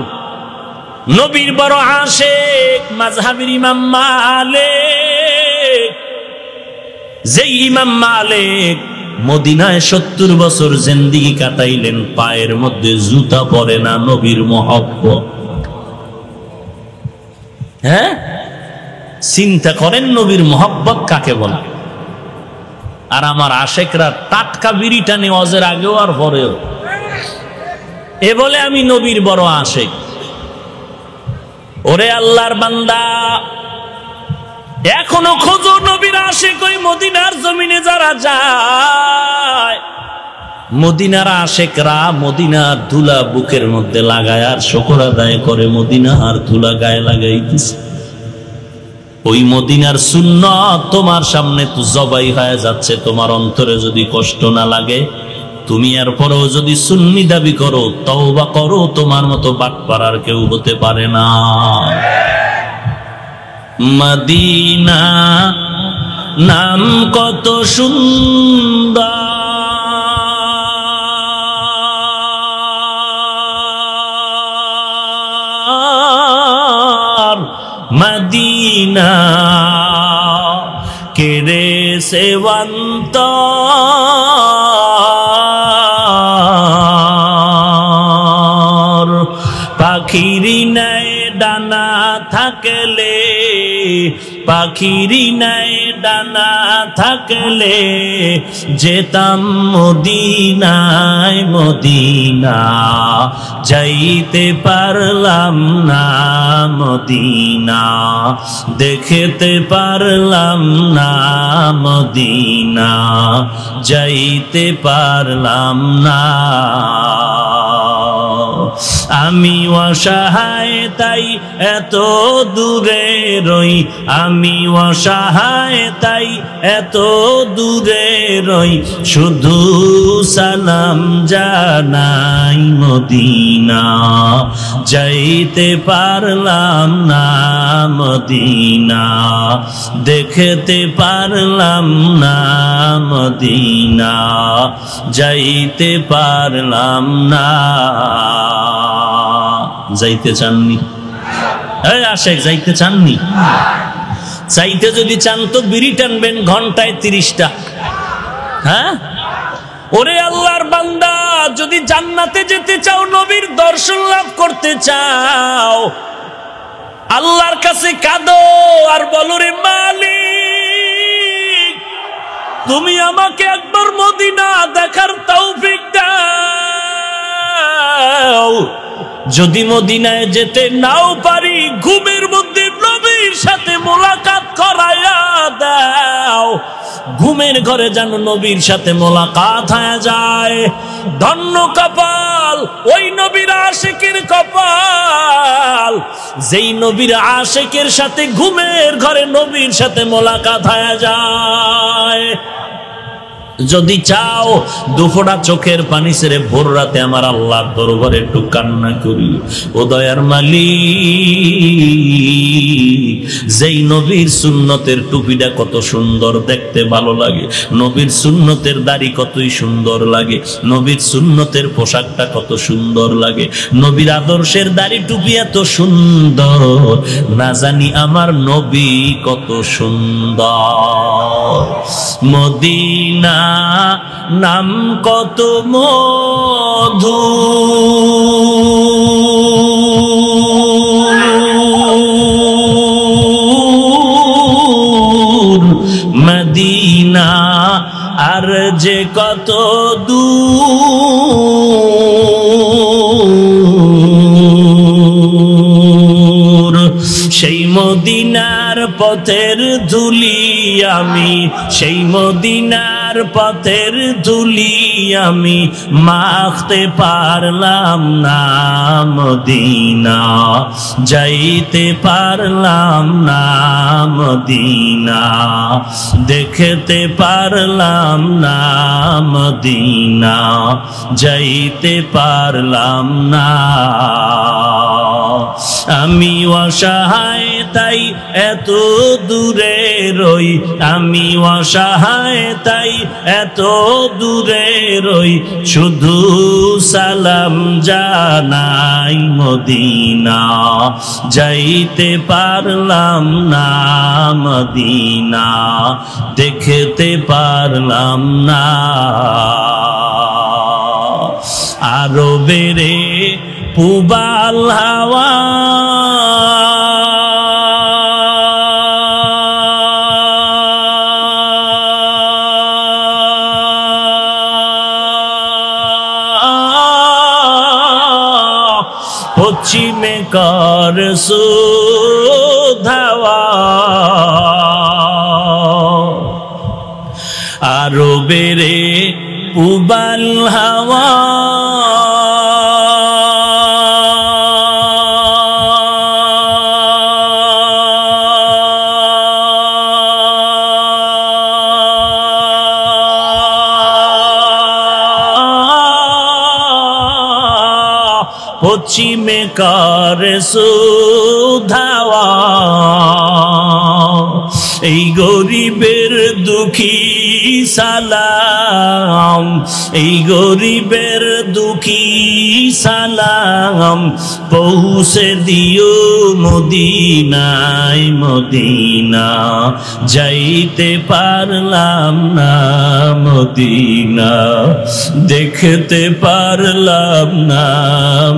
নবীর বড় আশিক মাযহাবের ইমাম মালিক। যেই ইমাম মালিক মদিনায় 70 বছর জিন্দেগি কাটাইলেন, পায়ের মধ্যে জুতা পরে না, নবীর মহব্বত। হ্যাঁ, চিন্তা করেন নবীর মহব্বত কাকে বলে। আর আমার আশেকরা টাটকা বিড়ি টানে ওয়াজের আগেও আর পরেও, এ বলে আমি নবীর বড় আশেক। ওরে আল্লাহর বান্দা, এখনো খোঁজো নবীর আশিক। ওই মদিনার জমিনে যারা যায়, মদিনার আশিকরা মদিনার ধুলা বুকের মধ্যে লাগায় আর শুকর আদায় করে মদিনার ধুলা গায়ে লাগাইতেছে। ওই মদিনার সুন্নাত তোমার সামনে তো জবাই হয়ে যাচ্ছে। তোমার অন্তরে যদি কষ্ট না লাগে, তুমি এরপরেও যদি সুন্নি দাবি করো, তওবা করো, তোমার মতো বাটপার আর কেউ হতে পারে না। মদিনা নাম কত সুন্দর, মদিনা কেড়ে সেবন্ত পাখিরি নাই ডানা থাকলে, পাখিরি নাই ডানা থাকলে যেতাম মদিনায়, মদিনা যাইতে পারলাম না, মদিনা দেখতে পারলাম না, মদিনা যাইতে পারলাম না। আমি অসহায় তাই এত দূরে রই, আমি অসহায় তাই এত দূরে রই, শুধু সালাম জানাই, মদিনা যাইতে পারলাম না, মদিনা দেখতে পারলাম না, মদিনা যাইতে পারলাম না। যাইতে চাননি? আশেক যাইতে চাননি? চাইতে যদি চান তো বিড়ি টানবেন ঘন্টায় 30টা। হ্যাঁ, ওরে আল্লাহর বান্দা, যদি জান্নাতে যেতে চাও, নবীর দর্শন লাভ করতে চাও, আল্লাহর কাছে কাঁদো আর বলো, রে মালিক, তুমি আমাকে একবার মদিনা দেখার তৌফিক দাও। যদি মদিনায় যেতে নাও পারি, ঘুমের মধ্যে নবীর সাথে মোলাকাত করাইয়া দাও। ঘুমের ঘরে যেন নবীর সাথে মোলাকাত হয়ে যায়। ধন্য কপাল ওই নবীর আশিকের কপাল, যেই নবীর আশিকের সাথে ঘুমের ঘরে নবীর সাথে মোলাকাত হয়ে যায়। যদি চাও দুফোঁটা চোখের পানি ছেড়ে ভোর রাতে আমার আল্লাহর দরবারে একটু কান্না করি, ও দয়ার মালিক, যেই নবীর সুন্নতের টুপিটা কত সুন্দর, দেখতে ভালো লাগে, নবীর সুন্নতের দাড়ি কতই সুন্দর লাগে, নবীর সুন্নতের পোশাকটা কত সুন্দর লাগে, নবীর আদর্শের দাড়ি টুপি এত সুন্দর, না জানি আমার নবী কত সুন্দর। মদিনা নাম কত মধু, মদিনা আর যে কত দূর, সেই মদিনার পথের ধুলি আমি, সেই মদিনার পথের ধুলি আমি মাখতে পারলাম না, মদিনা যাইতে পারলাম না, মদিনা দেখতে পারলাম না, মদিনা যাইতে পারলাম না। আমি অসহায় তাই এত দূরে রই, আমি অসহায় তাই এত দূরে রই, শুধু সালাম জানাই, মদিনা যাইতে পারলাম না, মদিনা দেখতে পারলাম না। আরো বেড়ে পুবাল হাওয়া পশ্চিমে কর সুধাওয়া, আরো বেড়ে পুবাল হাওয়া পশ্চিমে করে সুধাওয়া, এই গরিবের দুঃখী সালাম, এই গরিবের দুঃখী সালাম পৌঁছে দিও মদিনায়, মদিনা যাইতে পারলাম না, মদিনা দেখতে পারলাম না,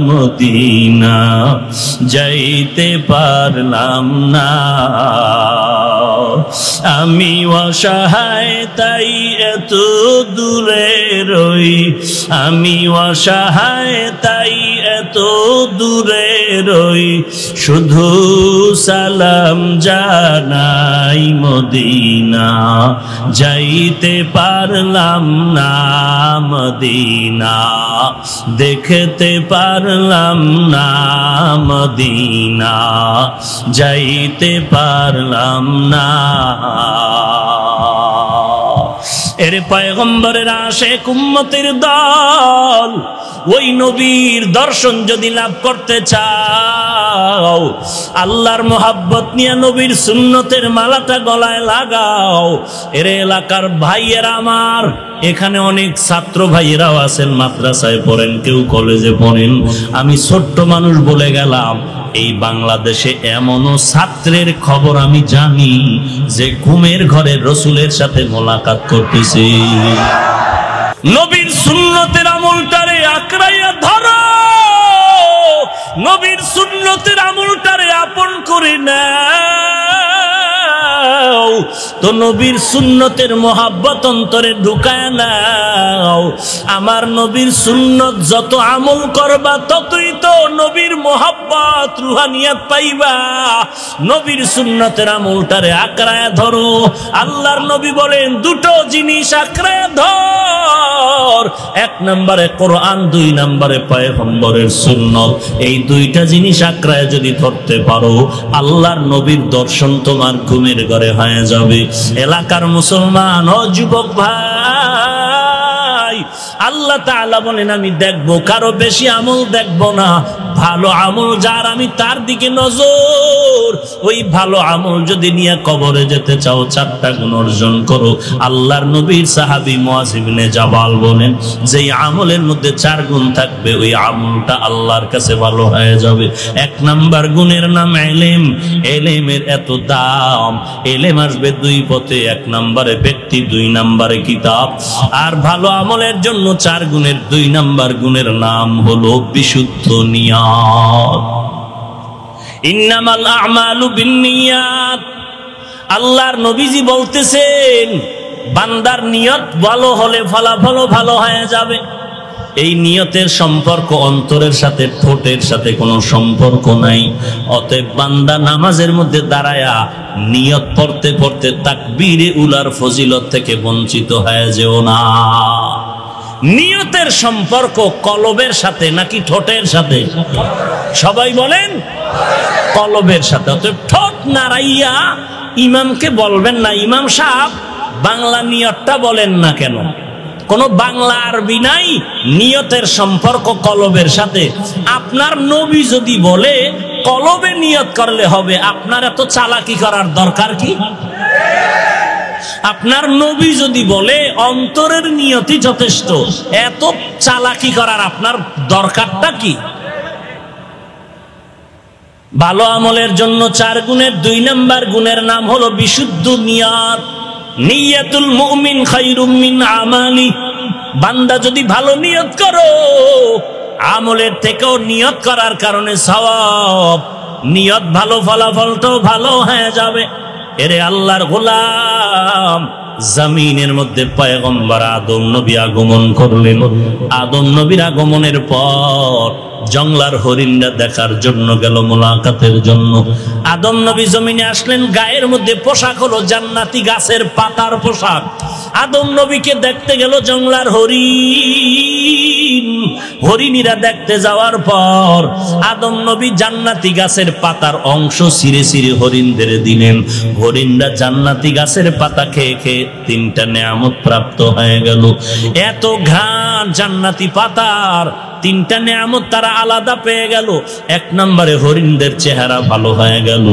মদিনা যাইতে পারলাম না। আমি অসহায় তাই এত দূরে রই, আমি অসহায় তাই এত দূরে রই, শুধু সালাম জানাই, মদিনা যাইতে পারলাম না, মদিনা দেখতে পারলাম না, মদিনা যাইতে পারলাম না। এর পয়গম্বরের আশিক উম্মতের দল, ওই নবীর দর্শন যদি লাভ করতে চাও, আল্লাহর মোহাব্বত নিয়ে নবীর সুন্নতের মালাটা গলায় লাগাও। এর এলাকার ভাইয়েরা আমার, এখানে অনেক ছাত্র ভাইয়েরাও আছেন, মাদ্রাসায় পড়েন, কেউ কলেজে পড়েন। আমি ছোট্ট মানুষ বলে গেলাম, এই বাংলাদেশে এমনও ছাত্রের খবর আমি জানি যে ঘুমের ঘরে রসুলের সাথে মোলাকাত করতেছে। নবীর সুন্নতের আমলটারে আঁকড়াইয়া ধরো, নবীর সুন্নতের আমলটারে আপন করে নাও, তো নবীর সুন্নতের মোহাব্বত অন্তরে ঢুকায় নাও। আমার নবীর সুন্নত যত আমল করবা ততই তো নবীর মোহাব্বত রুহানিয়াত পাইবা। নবীর সুন্নতের আমলটারে আঁকড়ায় ধরো। আল্লাহর নবী বলেন দুটো জিনিস আঁকড়ায় ধর, এক নম্বরে কোরআন, দুই নম্বরে পয়গম্বরের সুন্নত। এই দুইটা জিনিস আঁকড়ায় যদি ধরতে পারো, আল্লাহর নবীর দর্শন তোমার ঘুমের ঘরে হয়ে যাবে। এলাকার মুসলমান ও যুবক ভাই, আল্লাহ তাআলা বলেন আমি দেখবো, কারো বেশি আমল দেখবো না, ভালো আমল যার আমি তার দিকে নজর। ওই ভালো আমল যদি নিয়ে কবরে যেতে চাও 4টা গুণ অর্জন করো। আল্লাহর নবীর সাহাবী মুআয ইবনে জাবাল বলেন, যেই আমলের মধ্যে 4 গুণ থাকবে ওই আমলটা আল্লাহর কাছে ভালো হয়ে যাবে। 1 নাম্বার গুণের নাম ইলম। ইলমের এত দাম, ইলম আসবে 2 পথে, 1 নম্বরে ব্যক্তি, 2 নম্বরে কিতাব। আর ভালো আমলের জন্য 4 গুণের 2 নাম্বার গুণের নাম হলো বিশুদ্ধ নিয়ত। ইন্নামাল আ'মালু বিন্নিয়াত। আল্লাহর নবীজি বলতেছেন, বান্দার নিয়ত ভালো হলে ফলাফল ভালো হয়ে যাবে। এই নিয়তের সম্পর্ক অন্তরের সাথে, ঠোঁটের সাথে কোনো সম্পর্ক নাই। অতএব বান্দা নামাজের মধ্যে দাঁড়ায়া নিয়ত পড়তে পড়তে তাকবীরে উলার ফজিলত থেকে বঞ্চিত হয়ে যেও না। নিয়তের সম্পর্ক কলবের সাথে নাকি ঠোঁটের সাথে? সবাই বলেন কলবের সাথে। অতএব ঠোঁট নাড়াইয়া ইমামকে বলবেন না, ইমাম সাহেব বাংলা নিয়তটা বলেন না কেন? কোনো বাংলা আরবি নাই, নিয়তের সম্পর্ক কলবের সাথে। আপনার নবী যদি বলে কলবে নিয়ত করলে হবে, আপনার এত চালাকি করার দরকার কি? আপনার নবী যদি বলে অন্তরের নিয়তই যথেষ্ট, এত চালাকি করার আপনার দরকারটা কি? ভালো আমলের জন্য 4 গুণের 2 নাম্বার গুণের নাম হলো বিশুদ্ধ নিয়ত। নিয়াতুল মুমিন খায়রুম মিন আমালি। বান্দা যদি ভালো নিয়ত করো, আমলের থেকেও নিয়ত করার কারণে সওয়াব। নিয়ত ভালো, ফলাফলটাও ভালো হয়ে যাবে। এরে আল্লাহর গোলাম, জমিনের মধ্যে পয়গম্বর আদম নবী আগমন করলেন। আদম নবীর আগমনের পর জংলার হরিণরা দেখার জন্য গেল, মোলাকাতের জন্য। আদম নবী জমিনে আসলেন, গায়ের মধ্যে পোশাক হলো জান্নাতি গাছের পাতার পোশাক। আদম নবীকে দেখতে গেল জংলার হরিণ। হরিণীরা দেখতে যাওয়ার পর আদম নবী জান্নাতি গাছের পাতার অংশ ছিঁড়ে ছিঁড়ে হরিণদের দিলেন। হরিণরা জান্নাতি গাছের পাতা খেয়ে খেয়ে 3টা নেয়ামত প্রাপ্ত হয়ে গেল। এত ঘ্রাণ জান্নাতি পাতার, 3টা নেয়ামত তারা আলাদা পেয়ে গেল। 1 নম্বরে হরিণদের চেহারা ভালো হয়ে গেল,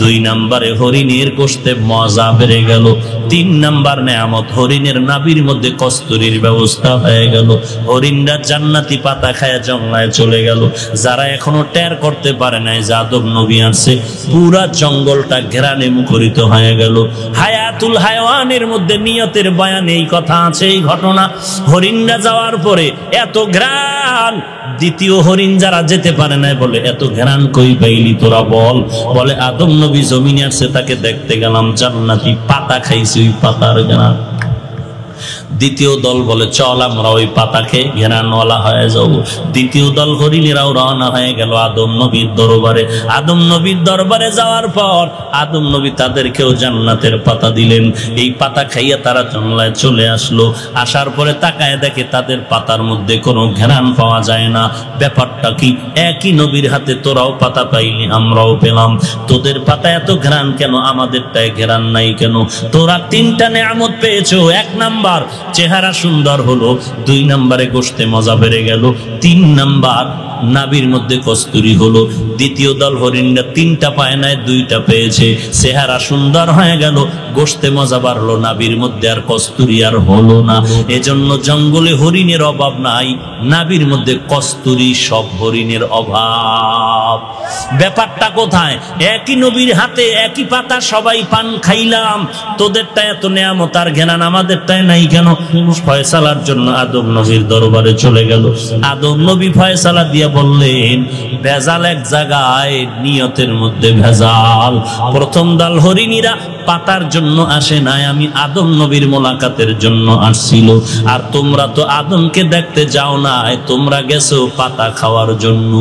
2 নম্বরে হরিণের গোশতে মজা বেড়ে গেল, 3 নম্বর নেয়ামত হরিণের নাভির মধ্যে কস্তুরীর ব্যবস্থা হয়ে গেল। হরিণরা জান্নাতি পাতা খায় জঙ্গলায় চলে গেল। যারা এখনো টের করতে পারে নাই যে আদম নবী আসছে, পুরা জঙ্গলটা ঘেরানে মুখরিত হয়ে গেল। হায়াতুল হায়াওয়ানের মধ্যে নিয়তের বয়ানে এই কথা আছে, এই ঘটনা। হরিণরা যাওয়ার পরে এত ঘ্রাণ, দ্বিতীয় হরিণ যারা যেতে পারে নাই বলে এত ঘ্রাণ কই পাইলি তোরা বল? বলে আদম নবী জমিনে আসছে, তাকে দেখতে গেলাম, জান্নাতি পাতা খাইছে, ওই পাতার ঘ্রাণ। দ্বিতীয় দল বলে চল আমরা ওই পাতাকে ঘেরানওয়ালা হয়ে যাবো। দ্বিতীয় দল হরিণেরাও রওনা হয়ে গেল আদম নবীর দরবারে। আদম নবীর দরবারে যাওয়ার পর আদম নবী তাদেরকেও জান্নাতের পাতা দিলেন। এই পাতা খাইয়া তারা জঙ্গলায় চলে আসলো। আসার পরে তাকায় দেখে তাদের পাতার মধ্যে কোনো ঘেরান পাওয়া যায় না। ব্যাপারটা কি? একই নবীর হাতে তোরাও পাতা পাইলি, আমরাও পেলাম, তোদের পাতা এত ঘেরান কেন, আমাদেরটায় ঘেরান নাই কেন? তোরা 3টা নেয়ামত পেয়েছো। 1 নাম্বার চেহারা সুন্দর হলো, 2 নম্বরে গোশতে মজা বেড়ে গেল, 3 নাম্বার নাভির মধ্যে কস্তুরী হলো। দ্বিতীয় দল হরিণরা 3টা পায় নাই, 2টা পেয়েছে। চেহারা সুন্দর হয়ে গেল, গোশতে মজা বাড়লো, নাভির মধ্যে আর কস্তুরী আর হলো না। এজন্য জঙ্গলে হরিণের অভাব নাই, নাভির মধ্যে কস্তুরী সব হরিণের অভাব। ব্যাপারটা কোথায়? একই নবীর হাতে একই পাতা সবাই পান খাইলাম, তোদেরটা এত নেয়ামত আর ঘেরান, আমাদেরটাই নাই কেন? ফয়সালার জন্য আদম নবীর দরবারে চলে গেল। আদম নবী ফয়সালা দিয়া বললেন, ভেজাল এক জায়গায়, নিয়তের মধ্যে ভেজাল। প্রথম দল হরিণীরা পাতার জন্য আসে নাই, আমি আদম নবীর মোলাকাতের জন্য আসছিল। আর তোমরা তো আদমকে দেখতে যাও নাই, তোমরা গেছো পাতা খাওয়ার জন্য।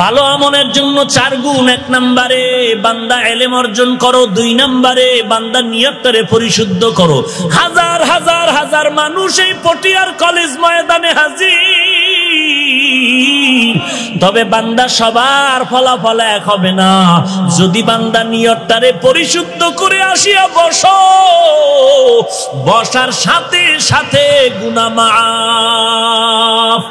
ভালো আমলের জন্য 4 গুণ। 1 নম্বরে বান্দা ইলম অর্জন করো, 2 নম্বরে বান্দা নিয়তটারে পরিশুদ্ধ করো। হাজার হাজার হাজার মানুষ এই পটিয়ার কলেজ ময়দানে হাজির, তবে বান্দা সবার ফলাফল এক হবে না। যদি বান্দা নিয়তটারে পরিশুদ্ধ করে আসিয়া বসো, বসার সাথে সাথে গুনাহ মাফ।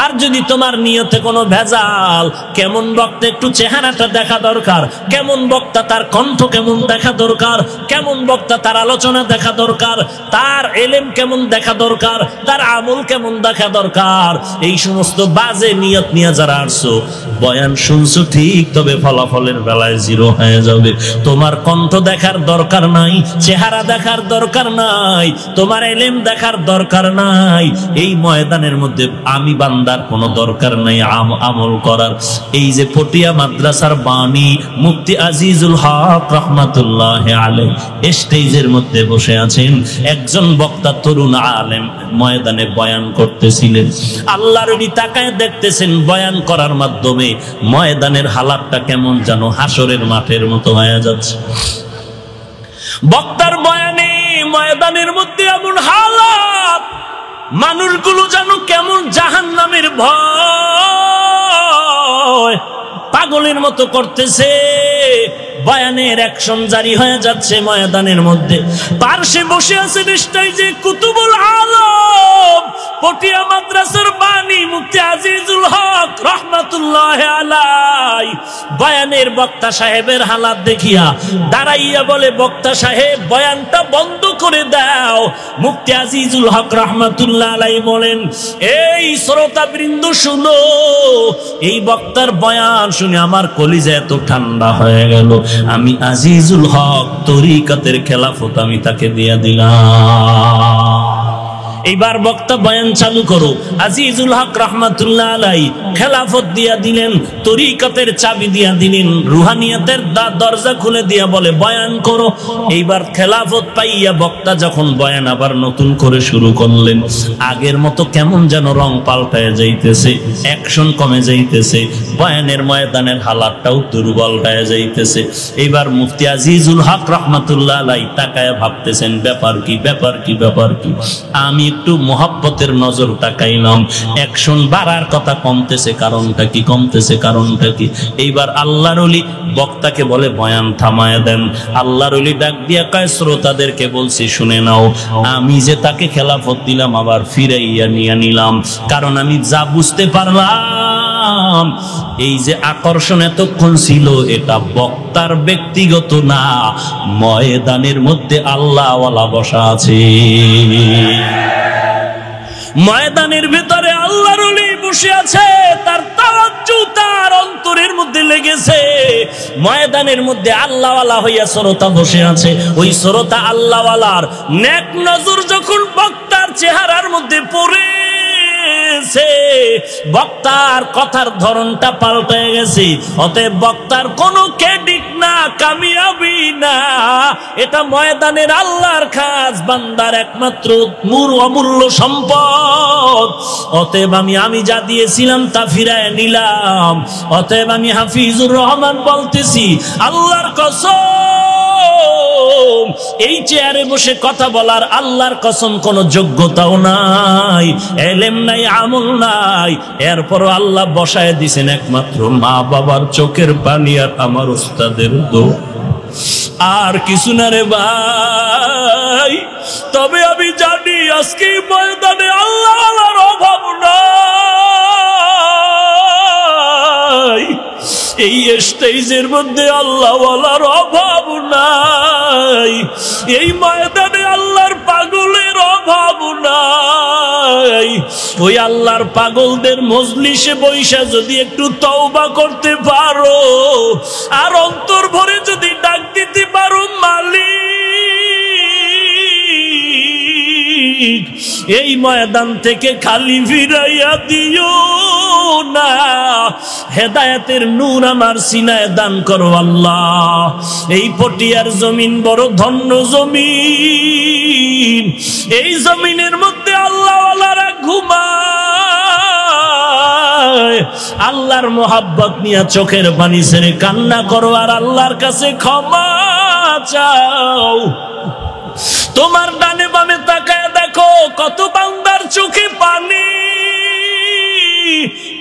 আর যদি তোমার নিয়তে কোনো ভেজাল, কেমন বক্তা একটু চেহারাটা দেখা দরকার, কেমন বক্তা তার কণ্ঠ কেমন দেখা দরকার, কেমন বক্তা তার আলোচনা দেখা দরকার, তার এলেম কেমন দেখা দরকার, তার আমল কেমন দেখা দরকার, এই সমস্ত বাজে নিয়ত নিয়ে যারা আসছো, বয়ান শুনছো ঠিক, তবে ফলাফলের বেলায় জিরো হয়ে যাবে। তোমার কণ্ঠ দেখার দরকার নাই, চেহারা দেখার দরকার নাই, তোমার এলেম দেখার দরকার নাই। এই ময়দানের মধ্যে আমি বান্দার কোনো দরকার নাই আমল করার। এই যে পটিয়া মাদ্রাসার বাণী মুফতি আজিজুল হক রহমাতুল্লাহ আলাইহি স্টেজের মধ্যে বসে আছেন, একজন বক্তা তরুণ আলেম ময়দানে বয়ান করতেছিলেন। আল্লাহর ওলি তাকায় দেখতেছেন বয়ান করার মাধ্যমে ময়দানের হালাতটা কেমন যেন হাসরের মাঠের মতো হয়ে যাচ্ছে। বক্তার বয়ানে ময়দানের মধ্যে এমন হালাত, মানুষগুলো যেন কেমন জাহান্নামের ভয় পাগলের মতো করতেছে। বয়ানের অ্যাকশন জারি হয়ে যাচ্ছে ময়দানের মধ্যে। পার্শ্বে বসে আছেন স্টেজে কুতুবুল আলম পটিয়া মাদ্রাসার বাণী মুফতি আজিজুল হক রহমাতুল্লাহ আলাইহি। বয়ানের বক্তা সাহেবের হালাত দেখিয়া দাঁড়াইয়া বলে, বক্তা সাহেব বয়ানটা বন্ধ করে দাও। মুফতি আজিজুল হক রহমাতুল্লাহ আলাইহি বলেন, এই শ্রোতাবৃন্দ শুনো, এই বক্তার বয়ান শুনে আমার কলিজা এত ঠান্ডা হয়ে গেল, আমি আজিজুল হক তরিকতের খেলাফত আমি তাকে দিয়ে দিলাম। এইবার বক্তা বয়ান চালু করো। আজিজুল হক রহমাতুল্লাহ আলাইহি খেলাফত দিয়া দিলেন, তরিকতের চাবি দিয়া দিলেন, রুহানিয়াতের দরজা খুলে দিয়া বলে বয়ান করো। এইবার খেলাফত পাইয়া বক্তা যখন বয়ান আবার নতুন করে শুরু করলেন, আগের মতো কেমন যেন রং পাল্টায় যাইতেছে, অ্যাকশন কমে যাইতেছে, বয়ানের ময়দানের হালাতটাও দুর্বল হয়ে যাইতেছে। এইবার মুফতি আজিজুল হক রহমাতুল্লাহ আলাইহি তাকায় ভাবতেছেন, ব্যাপার কি ব্যাপার কি ব্যাপার কি। আমি একটু মোহাব্বতের নজর তাকাইলাম, অ্যাকশন বাড়ার কথা কমতেছে, কারণটা কি কমতেছে, কারণটা কি। এইবার আল্লাহর ওলি বক্তাকে বলে বয়ান থামায় দেন। আল্লাহর ওলি ডাক দিয়া কয়, শ্রোতাদেরকে বলছি শুনে নাও, আমি যে তাকে খেলাফত দিলাম আবার ফিরাইয়া নিয়ে নিলাম, কারণ আমি যা বুঝতে পারলাম এই যে আকর্ষণ এতক্ষণ ছিল এটা বক্তার ব্যক্তিগত না, ময়দানের মধ্যে আল্লাহওয়ালা বসা আছে। ময়দানের ভিতরে আল্লাহর ওলি বসে আছে, তার তাওয়াজ্জু তার অন্তরের মধ্যে লেগেছে। ময়দানের মধ্যে আল্লাহওয়ালা হইয়া শ্রোতা বসে আছে, ওই শ্রোতা আল্লাহওয়ালার নেক নজর যখন বক্তার চেহারার মধ্যে পড়েছে, বক্তার কথার ধরনটা পাল্টে গেছে। অতএব বক্তার কোনো ক্রেডিট না, কামিয়াবি না, এটা ময়দানের আল্লাহর খাস বান্দার একমাত্র অমূল্য সম্পদ। অতএব আমি যা দিয়েছিলাম তা ফিরায় নিলাম। অতএব আমি হাফিজুর রহমান বলতেছি, আল্লাহর কসম, এই চেয়ারে বসে কথা বলার আল্লাহর কসম কোনো যোগ্যতাও নাই, এলেম নাই, আমল নাই, এরপরও আল্লাহ বসায় দিছেন একমাত্র মা বাবার চোখের পানি আর আমার উস্তাদের দোয়া, আর কিছু না রে ভাই। তবে আমি জানি আজকে ময়দানে আল্লাহর অভাব নাই, এই স্টেজের মধ্যে আল্লাহওয়ালার অভাব নাই, এই ময়দানে আল্লাহর পাগলের অভাব নাই। ওই আল্লাহর পাগলদের মজলিসে বৈশা যদি একটু তওবা করতে পারো আর অন্তর ভরে যদি ডাক দিতে পারো, মালিক এই ময়দান থেকে খালি ফিরাইয়া দিও না, হেদায়েতের নূর আমার সিনায় দান করো আল্লাহ। এই পটিয়ার জমিন বড় ধন্য জমিন, এই জমিনের মধ্যে আল্লাহওয়ালারা ঘুমায়, আল্লাহর মোহাব্বত নিয়ে চোখের পানি ছেড়ে কান্না করো আর আল্লাহর কাছে ক্ষমা চাও। তোমার ডানে বামে তাকায় দেখো কত বান্দার চোখে পানি,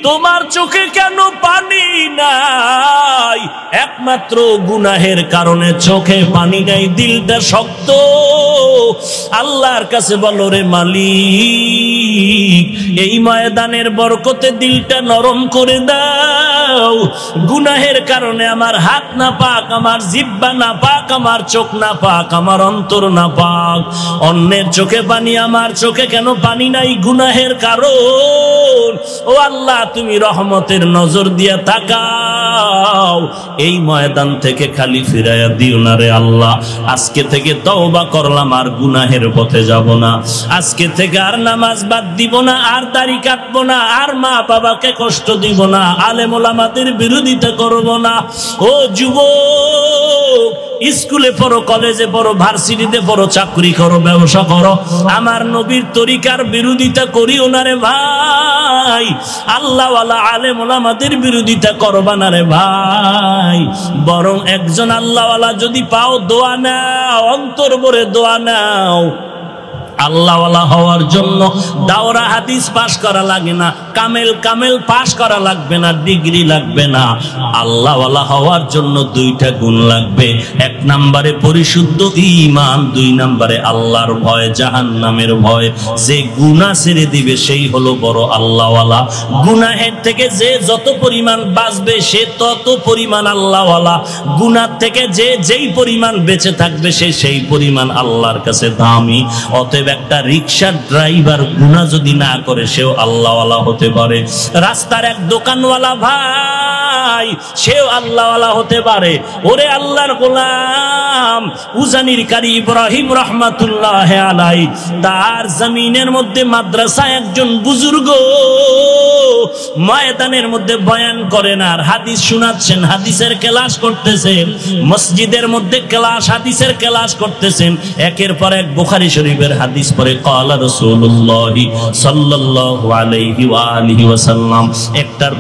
তোমার চোখে কেন পানি নাই? একমাত্র গুনাহের কারণে চোখে পানি নাই, দিলটা শক্ত। আল্লাহর কাছে বলো, রে মালিক, এই ময়দানের বরকতে দিলটা নরম করে দাও। গুনাহের কারণে আমার হাত না পাক, আমার জিহ্বা না পাক, আমার চোখ না পাক, আমার অন্তর না পাক। অন্যের চোখে পানি, আমার চোখে কেন পানি নাই? গুনাহের কারণ। ও আল্লাহ, তুমি রহমতের নজর দিয়া তাকাও, এই ময়দান থেকে খালি ফিরাইয়া দিও না রে আল্লাহ। আজকে থেকে তওবা করলাম, আর গুনাহের পথে যাব না। আজকে থেকে আর নামাজ বাদ দিব না, আর দাড়ি কাটবো না, আর মা বাবাকে কষ্ট দিব না, আলেম ওলামাদের বিরোধিতা করব না। ও যুবক, স্কুলে পড়ো, কলেজে পড়ো, ভার্সিটিতে পড়ো, চাকরি করো, ব্যবসা করো, আমার নবীর তরিকার বিরোধিতা করিও না রে ভাই। আল্লাহ ওয়ালা আলেম ওলামাদের বিরোধিতা করবা না রে ভাই। বরং একজন আল্লাহ ওয়ালা যদি পাও, দোয়া নাও, অন্তর ভরে দোয়া নাও। আল্লাহওয়ালা হওয়ার জন্য দাওরা হাদিস পাশ করা লাগে না, কামেল পাশ করা লাগবে না, ডিগ্রি লাগবে না। আল্লাহওয়ালা হওয়ার জন্য দুইটা গুণ লাগবে। এক নম্বরে পরিশুদ্ধ ঈমান, দুই নম্বরে আল্লাহর ভয়, জাহান্নামের ভয়। যে গুনাহ ছেড়ে দিবে সেই হলো বড় আল্লাহওয়ালা। গুনাহের থেকে যে যত পরিমাণ বাঁচবে সে তত পরিমাণ আল্লাহওয়ালা। গুনাহ থেকে যে যেই পরিমাণ বেঁচে থাকবে সে সেই পরিমাণ আল্লাহর কাছে দামি। অতএব একটা রিকশা ড্রাইভার গুনাহ যদি না করে সেও আল্লাহওয়ালা হতে পারে। রাস্তার এক দোকানওয়ালা ভাই, সেও আল্লাহওয়ালা হতে পারে। ওরে আল্লাহর গোলাম, উজানির কারি ইব্রাহিম রহমাতুল্লাহ আলাই, তার জমিনের মধ্যে মাদ্রাসায় একজন বুজুর্গ ময়দানের মধ্যে বয়ান করেন আর হাদিস শোনাচ্ছেন, হাদিসের ক্লাস করতেছেন। মসজিদের মধ্যে ক্লাস, হাদিসের ক্লাস করতেছেন। একের পর এক বুখারী শরীফের হাদিস পরে ক্বালা রাসূলুল্লাহ সাল্লাল্লাহু আলাইহি ওয়া আলিহি ওয়াসাল্লাম, একটার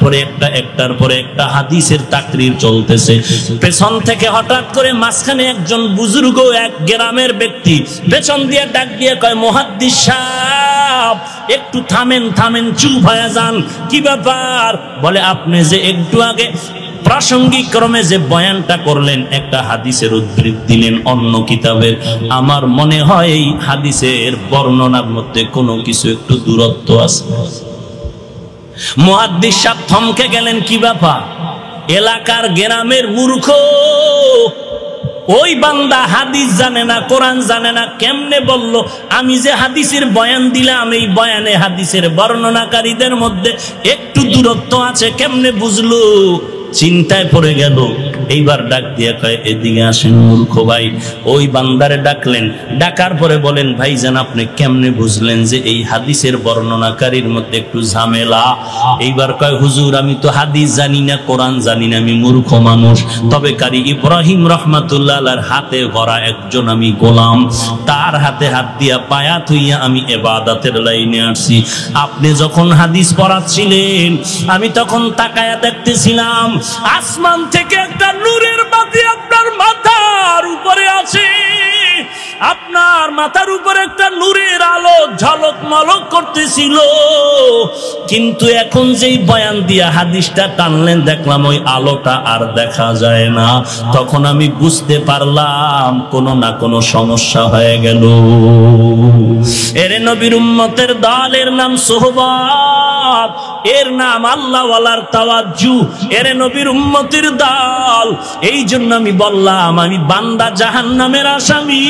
পরে একটা হাদিসের তাকরীর চলতেছে। পেছন থেকে হঠাৎ করে মাঝখানে একজন বুজুর্গ, এক গ্রামের ব্যক্তি পেছন দিয়ে ডাক দিয়ে কয়, মুহাদ্দিস সাহেব একটু থামেন, চুপ হয়ে যান। কি ব্যাপার? বলে, আপনি যে একটু আগে প্রাসঙ্গিক ক্রমে যে বয়ানটা করলেন, একটা হাদিসের উদ্ধৃতি দিলেন অন্য কিতাবের, আমার মনে হয় এই হাদিসের বর্ণনার মধ্যে কোনো কিছু একটু দূরত্ব আছে। মুহাদ্দিস সাহেব থমকে গেলেন। কি ব্যাপার? এলাকার গ্রামের মূর্খ ওই বান্দা হাদিস জানে না, কোরআন জানে না, কেমনে বলল আমি যে হাদিসের বয়ান দিলাম এই বয়ানে হাদিসের বর্ণনাকারীদের মধ্যে একটু দূরত্ব আছে, কেমনে বুঝলো? চিন্তায় পড়ে গেল। এইবার ডাক দিয়া কয়, এদিকে আসেন মূর্খ ভাই। ওই বান্দারে ডাকলেন, ডাকার পরে বলেন, ভাইজান আপনি কেমনে বুঝলেন যে এই হাদিসের বর্ণনাকারীর মধ্যে একটু ঝামেলা? এইবার কয়, হুজুর আমি তো হাদিস জানি না, কোরআন জানি না, আমি মূর্খ মানুষ। তবে কারি ইব্রাহিম রহমাতুল্লাহ আলাইহির হাতে গড়া একজন আমি গোলাম, তার হাতে হাত দিয়া পায়া থুইয়া আমি ইবাদতের লাইনে আসছি। আপনি যখন হাদিস পড়াচ্ছিলেন আমি তখন তাকায়া দেখতেছিলাম, আসমান থেকে একটা নূরের বাতি আপনার মাথার উপরে আছে। আপনার মাথার উপরে একটা নূরের আলো ঝলক মলক করতেছিল। কিন্তু এখন যেই বয়ান দিয়া হাদিসটা টানলেন, দেখলাম ওই আলোটা আর দেখা যায় না। তখন আমি বুঝতে পারলাম কোনো না কোনো সমস্যা হয়ে গেল। এরে নবীর উম্মতের দল, এর নাম সোহবত, এর নাম আল্লাহওয়ালার তাওয়াজ্জু। এরে নবীর উম্মতের দল, এই জন্য আমি বললাম আমি বান্দা জাহান্নামের আসামি।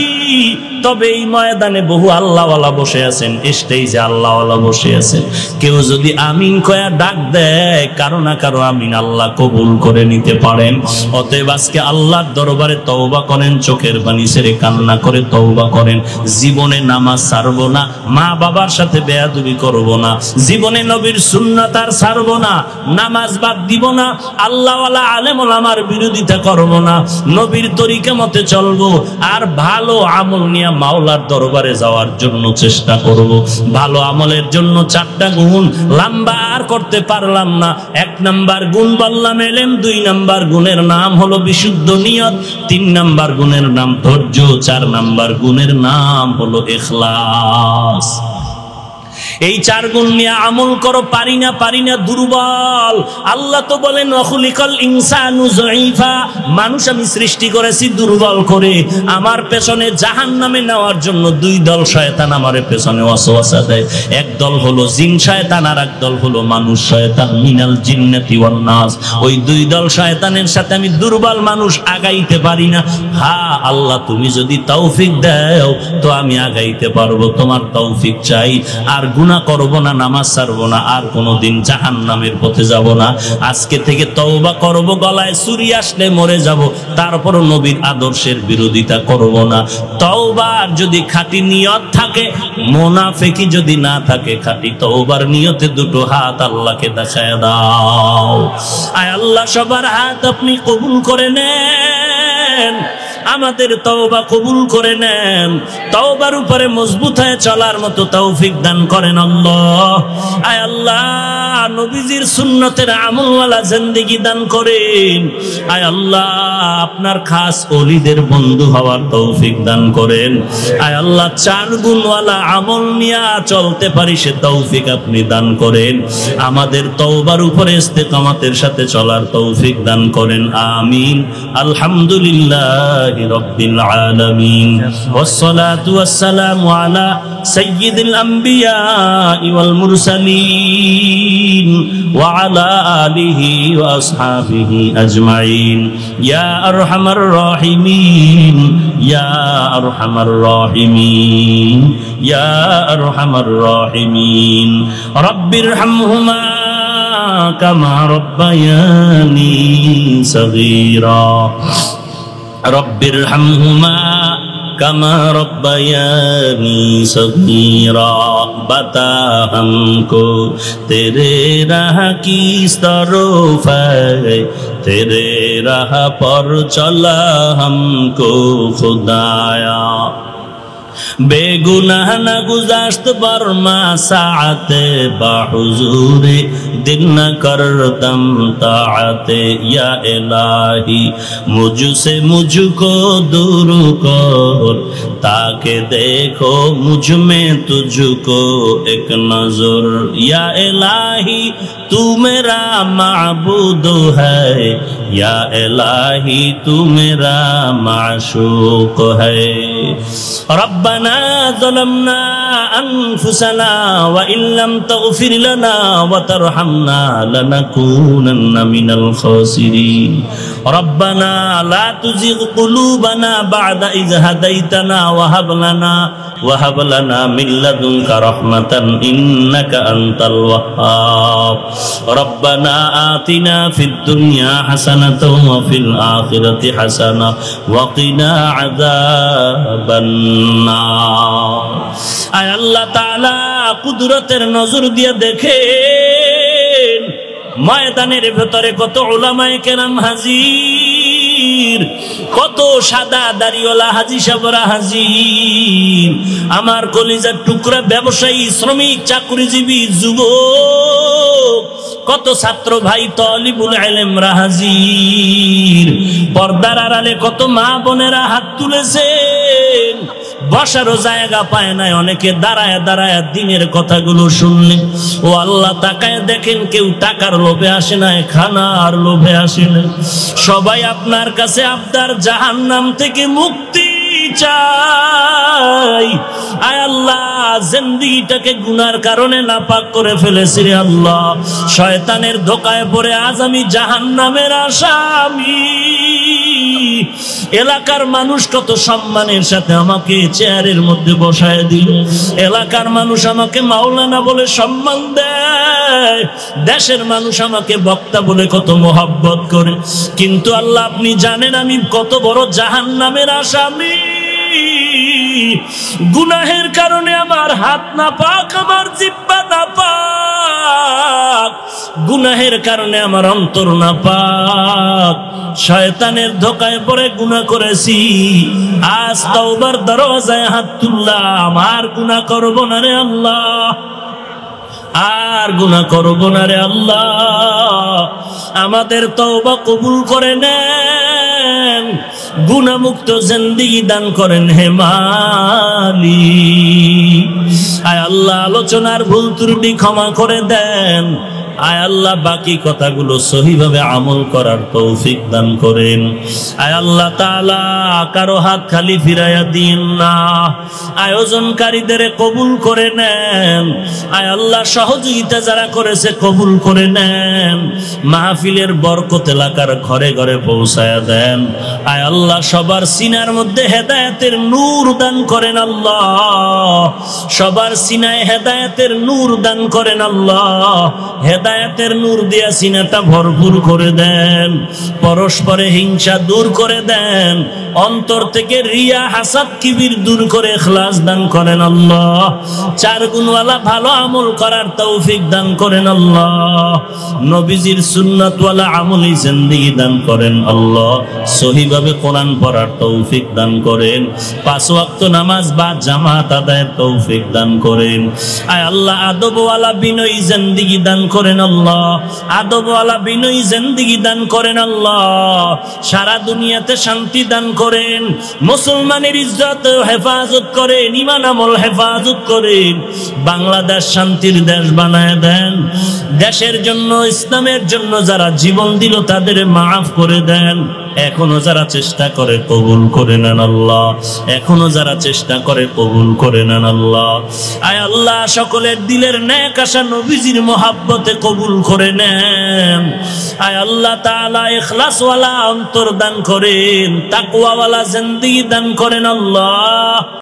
তবে এই ময়দানে বহু আল্লাহওয়ালা বসে আছেন, স্টেজে আল্লাহওয়ালা বসে আছেন। কেউ যদি আমিন কয়া ডাক দেয়, কারো না কারো আমিন আল্লাহ কবুল করে নিতে পারেন। অতএব আজকে আল্লাহর দরবারে তওবা করেন, চোখের পানি ছেড়ে কান্না করে তওবা করেন। জীবনে নামাজ ছাড়বো না, মা বাবার সাথে বেয়াদবি করব না, জীবনে নবীর সুন্নাত আর ছাড়বো না, নামাজ বাদ দিব না, আল্লাহওয়ালা আলেম ওলামার বিরোধিতা করব না, নবীর তরিকা মতে চলবো, আর ভালো আমল নিয়ে মাওলার দরবারে যাওয়ার জন্য চেষ্টা করব। ভালো আমলের জন্য 4টা গুণ লম্বা আর করতে পারলাম না। 1 নাম্বার গুণ বললাম ইলম, 2 নাম্বার গুণের নাম হলো বিশুদ্ধ নিয়ত, 3 নাম্বার গুণের নাম ধৈর্য, 4 নাম্বার গুণের নাম হলো ইখলাস। এই 4 গুণ নিয়ে আমল করো, পারি না দুর্বল। আল্লাহ তো বলেন ওয়াখুলিকাল ইনসানু যায়ীফা, মানুষ আমি সৃষ্টি করেছি দুর্বল করে। আমার পেছনে জাহান্নামে নেওয়ার জন্য 2 দল শয়তান আমারে পেছনে ওয়াসওয়াসা দেয়। এক দল হলো জিন শয়তান, আর এক দল হলো মানুষ শয়তান, মিনাল জিন্নাতি ওয়ান নাস। ওই 2 দল শয়তানের সাথে আমি দুর্বল মানুষ আগাইতে পারি না। হ্যাঁ আল্লাহ, তুমি যদি তৌফিক দাও তো আমি আগাইতে পারবো, তোমার তৌফিক চাই। আর গুনাহ করব না, নামাজ ছাড়বো না, আর কোনোদিন জাহান্নামের পথে যাব না। আজকে থেকে তওবা করব, গলায় ছুরি আসলে মরে যাব, তারপরও নবীর আদর্শের বিরোধিতা করব না। তওবার যদি খাঁটি নিয়ত থাকে, মুনাফিকি যদি না থাকে, খাঁটি তওবার নিয়তে 2 হাত আল্লাহকে দেখায় দাও। আয় আল্লাহ, সবার হাত আপনি কবুল করে নেন, আমাদের তওবা কবুল করে নেন। তওবার উপরে মজবুত হয়ে চলার মতো তৌফিক দান করেন আল্লাহ। আয় আল্লাহ, নবীজির সুন্নতের আমলওয়ালা জিন্দেগি দান করেন। আয় আল্লাহ, আপনার খাস ওলিদের বন্ধু হওয়ার তৌফিক দান করেন। আয় আল্লাহ, 4 গুণওয়ালা আমল নিয়ে চলতে পারি সে তৌফিক আপনি দান করেন। আমাদের তওবার উপরে ইস্তেকামতের সাথে চলার তৌফিক দান করেন। আমিন। আলহামদুলিল্লাহ রব্বিল আলামিন, ওয়াসসালাতু ওয়াসসালামু আলা সাইয়্যিদিল আমবিয়া ওয়াল মুরসালিন ওয়া আলা আলিহি ওয়া আসহাবিহি আজমাইন। ইয়া আরহামার রাহিমিন, ইয়া আরহামার রাহিমিন, ইয়া আরহামার রাহিমিন। রব্বিরহামহুমা কামা রাব্বায়ানি সগীরা, रब्बिरहम्हुमा कमा रब्बयानी सगीरा। बता हमको तेरे राह की तरफ है, तेरे राह पर चला हमको खुदाया। बेगुनाह न गुज़श्त बरमा साअते बाहुज़ूरे दिल न करदम ताअते। या इलाही मुझसे मुझको दूर कर, ताकि देखो मुझ में तुझको एक नजर। या इलाही तू मेरा माबूद है, या इलाही तू मेरा माशूक है। रब्बना ज़लमना अनफुसना व इन लम तग़फिर लना व तरहमना लनकूनन्न मिनल खासिरीन। रब्बना ला तुज़िग़ क़ुलूबना बअदा इज़ हदैतना व हब लना मिन लदुनका रहमतन इन्नका अंतल वह्हाब। रब्बना आतिना फिद दुनिया हसनतन व फिल आखिरति हसना व क़िना अज़ाबन नार। आय अल्लाह ताआला कुदरतेर नजर दिया देखेन, ময়দানের ভেতরে কত উলামায়ে কেরাম হাজির, কত সাদা দাড়িওয়ালা হাজী সাহেবরা হাজির। আমার কলিজার টুকরা ব্যবসায়ী, শ্রমিক, চাকরিজীবী, যুবক, কত ছাত্র ভাই তালিবুল ইলমরা হাজির। পর্দার আড়ালে কত মা বোনেরা হাত তুলেছেন, বসারও জায়গা পায় না, অনেকে দাঁড়ায় দাঁড়ায় দিনের কথাগুলো শুনলেন। ও আল্লাহ, তাকায় দেখেন কেউ টাকার লোভে আসে না, খানার লোভে আসে না, সবাই আপনার কাছে আবদার জাহান্নাম থেকে মুক্তি চাই। আয় আল্লাহ, জিন্দেগিটাকে গুনার কারণে নাপাক করে ফেলেছি রে আল্লাহ। শয়তানের ধোকায় পড়ে আজ আমি জাহান্নামের আসামি। এলাকার মানুষ কত সম্মানের সাথে আমাকে চেয়ারের মধ্যে বসায় দিল, এলাকার মানুষ আমাকে মাওলানা বলে সম্মান দেয়, দেশের মানুষ আমাকে বক্তা বলে কত মোহাব্বত করে। কিন্তু আল্লাহ, আপনি জানেন আমি কত বড় জাহান্নামের আসামি। গুনাহের কারণে আমার হাত নাপাক, আমার জিহ্বা নাপাক, গুনাহের কারণে আমার অন্তর নাপাক। শয়তানের ধোকায় পড়ে গুনাহ করেছি, আজ তওবার দরজায় হাত তুললাম, আর গুনাহ করব না রে আল্লাহ, আর গুনাহ করব না রে আল্লাহ। আমাদের তওবা কবুল করে নেন। দেন, গুনাহমুক্ত জিন্দেগি দান করেন হে মালিক। আয় আল্লাহ আলোচনার ভুল ত্রুটি ক্ষমা করে দেন। আয় আল্লাহ বাকি কথাগুলো সহিভাবে আমল করার তৌফিক দান করেন। আয় আল্লাহ তাআলা কারো হাত খালি ফিরাইয়া দিন না, আয়োজনকারীদের কবুল করে নেন। আয় আল্লাহ সহযোগিতা যারা করেছে কবুল করে নেন। মাহফিলের বরকত এলাকার ঘরে ঘরে পৌঁছায়া দেন। আয় আল্লাহ সবার সিনার মধ্যে হেদায়েতের নূর দান করেন আল্লাহ, সবার সিনায় হেদায়েতের নূর দান করেন আল্লাহ। হেদায়েতের নূর দিয়া সিনাটা ভরপুর করে দেন। পরস্পরে হিংসা দূর করে দেন। অন্তর থেকে রিয়া হাসাদ কিবির দূর করে ইখলাস দান করেন আল্লাহ। চার গুণওয়ালা ভালো আমল করার তৌফিক দান করেন আল্লাহ। নবীজির সুন্নাতওয়ালা আমলি জিন্দেগি দান করেন আল্লাহ। সহিভাবে কোরআন পড়ার তৌফিক দান করেন। 5 ওয়াক্ত নামাজ বা জামাত আদায়ের তৌফিক দান করেন। আয় আল্লাহ আদবওয়ালা বিনয়ী জিন্দেগি দান করেন আল্লাহ। আদবওয়ালা বিনয়ী জিন্দেগি দান করেন আল্লাহ। সারা দুনিয়াতে শান্তি দান করেন। মুসলমানের ইজ্জত হেফাজত করেন, ঈমান আমল হেফাজত করেন। বাংলাদেশ শান্তির দেশ বানায় দেন। দেশের জন্য, ইসলামের জন্য যারা জীবন দিল তাদের মাফ করে দেন। এখনো যারা চেষ্টা করে কবুল করে নেন আল্লাহ। এখনো যারা চেষ্টা করে কবুল করে নেন আল্লাহ। আয় আল্লাহ সকলের দিলের নেক আশা নবীজির মহাব্বতে কবুল করে নেন। আয় আল্লাহ তাআলা ইখলাসওয়ালা অন্তর দান করেন, তাকওয়াওয়ালা জিন্দেগি দান করেন আল্লাহ।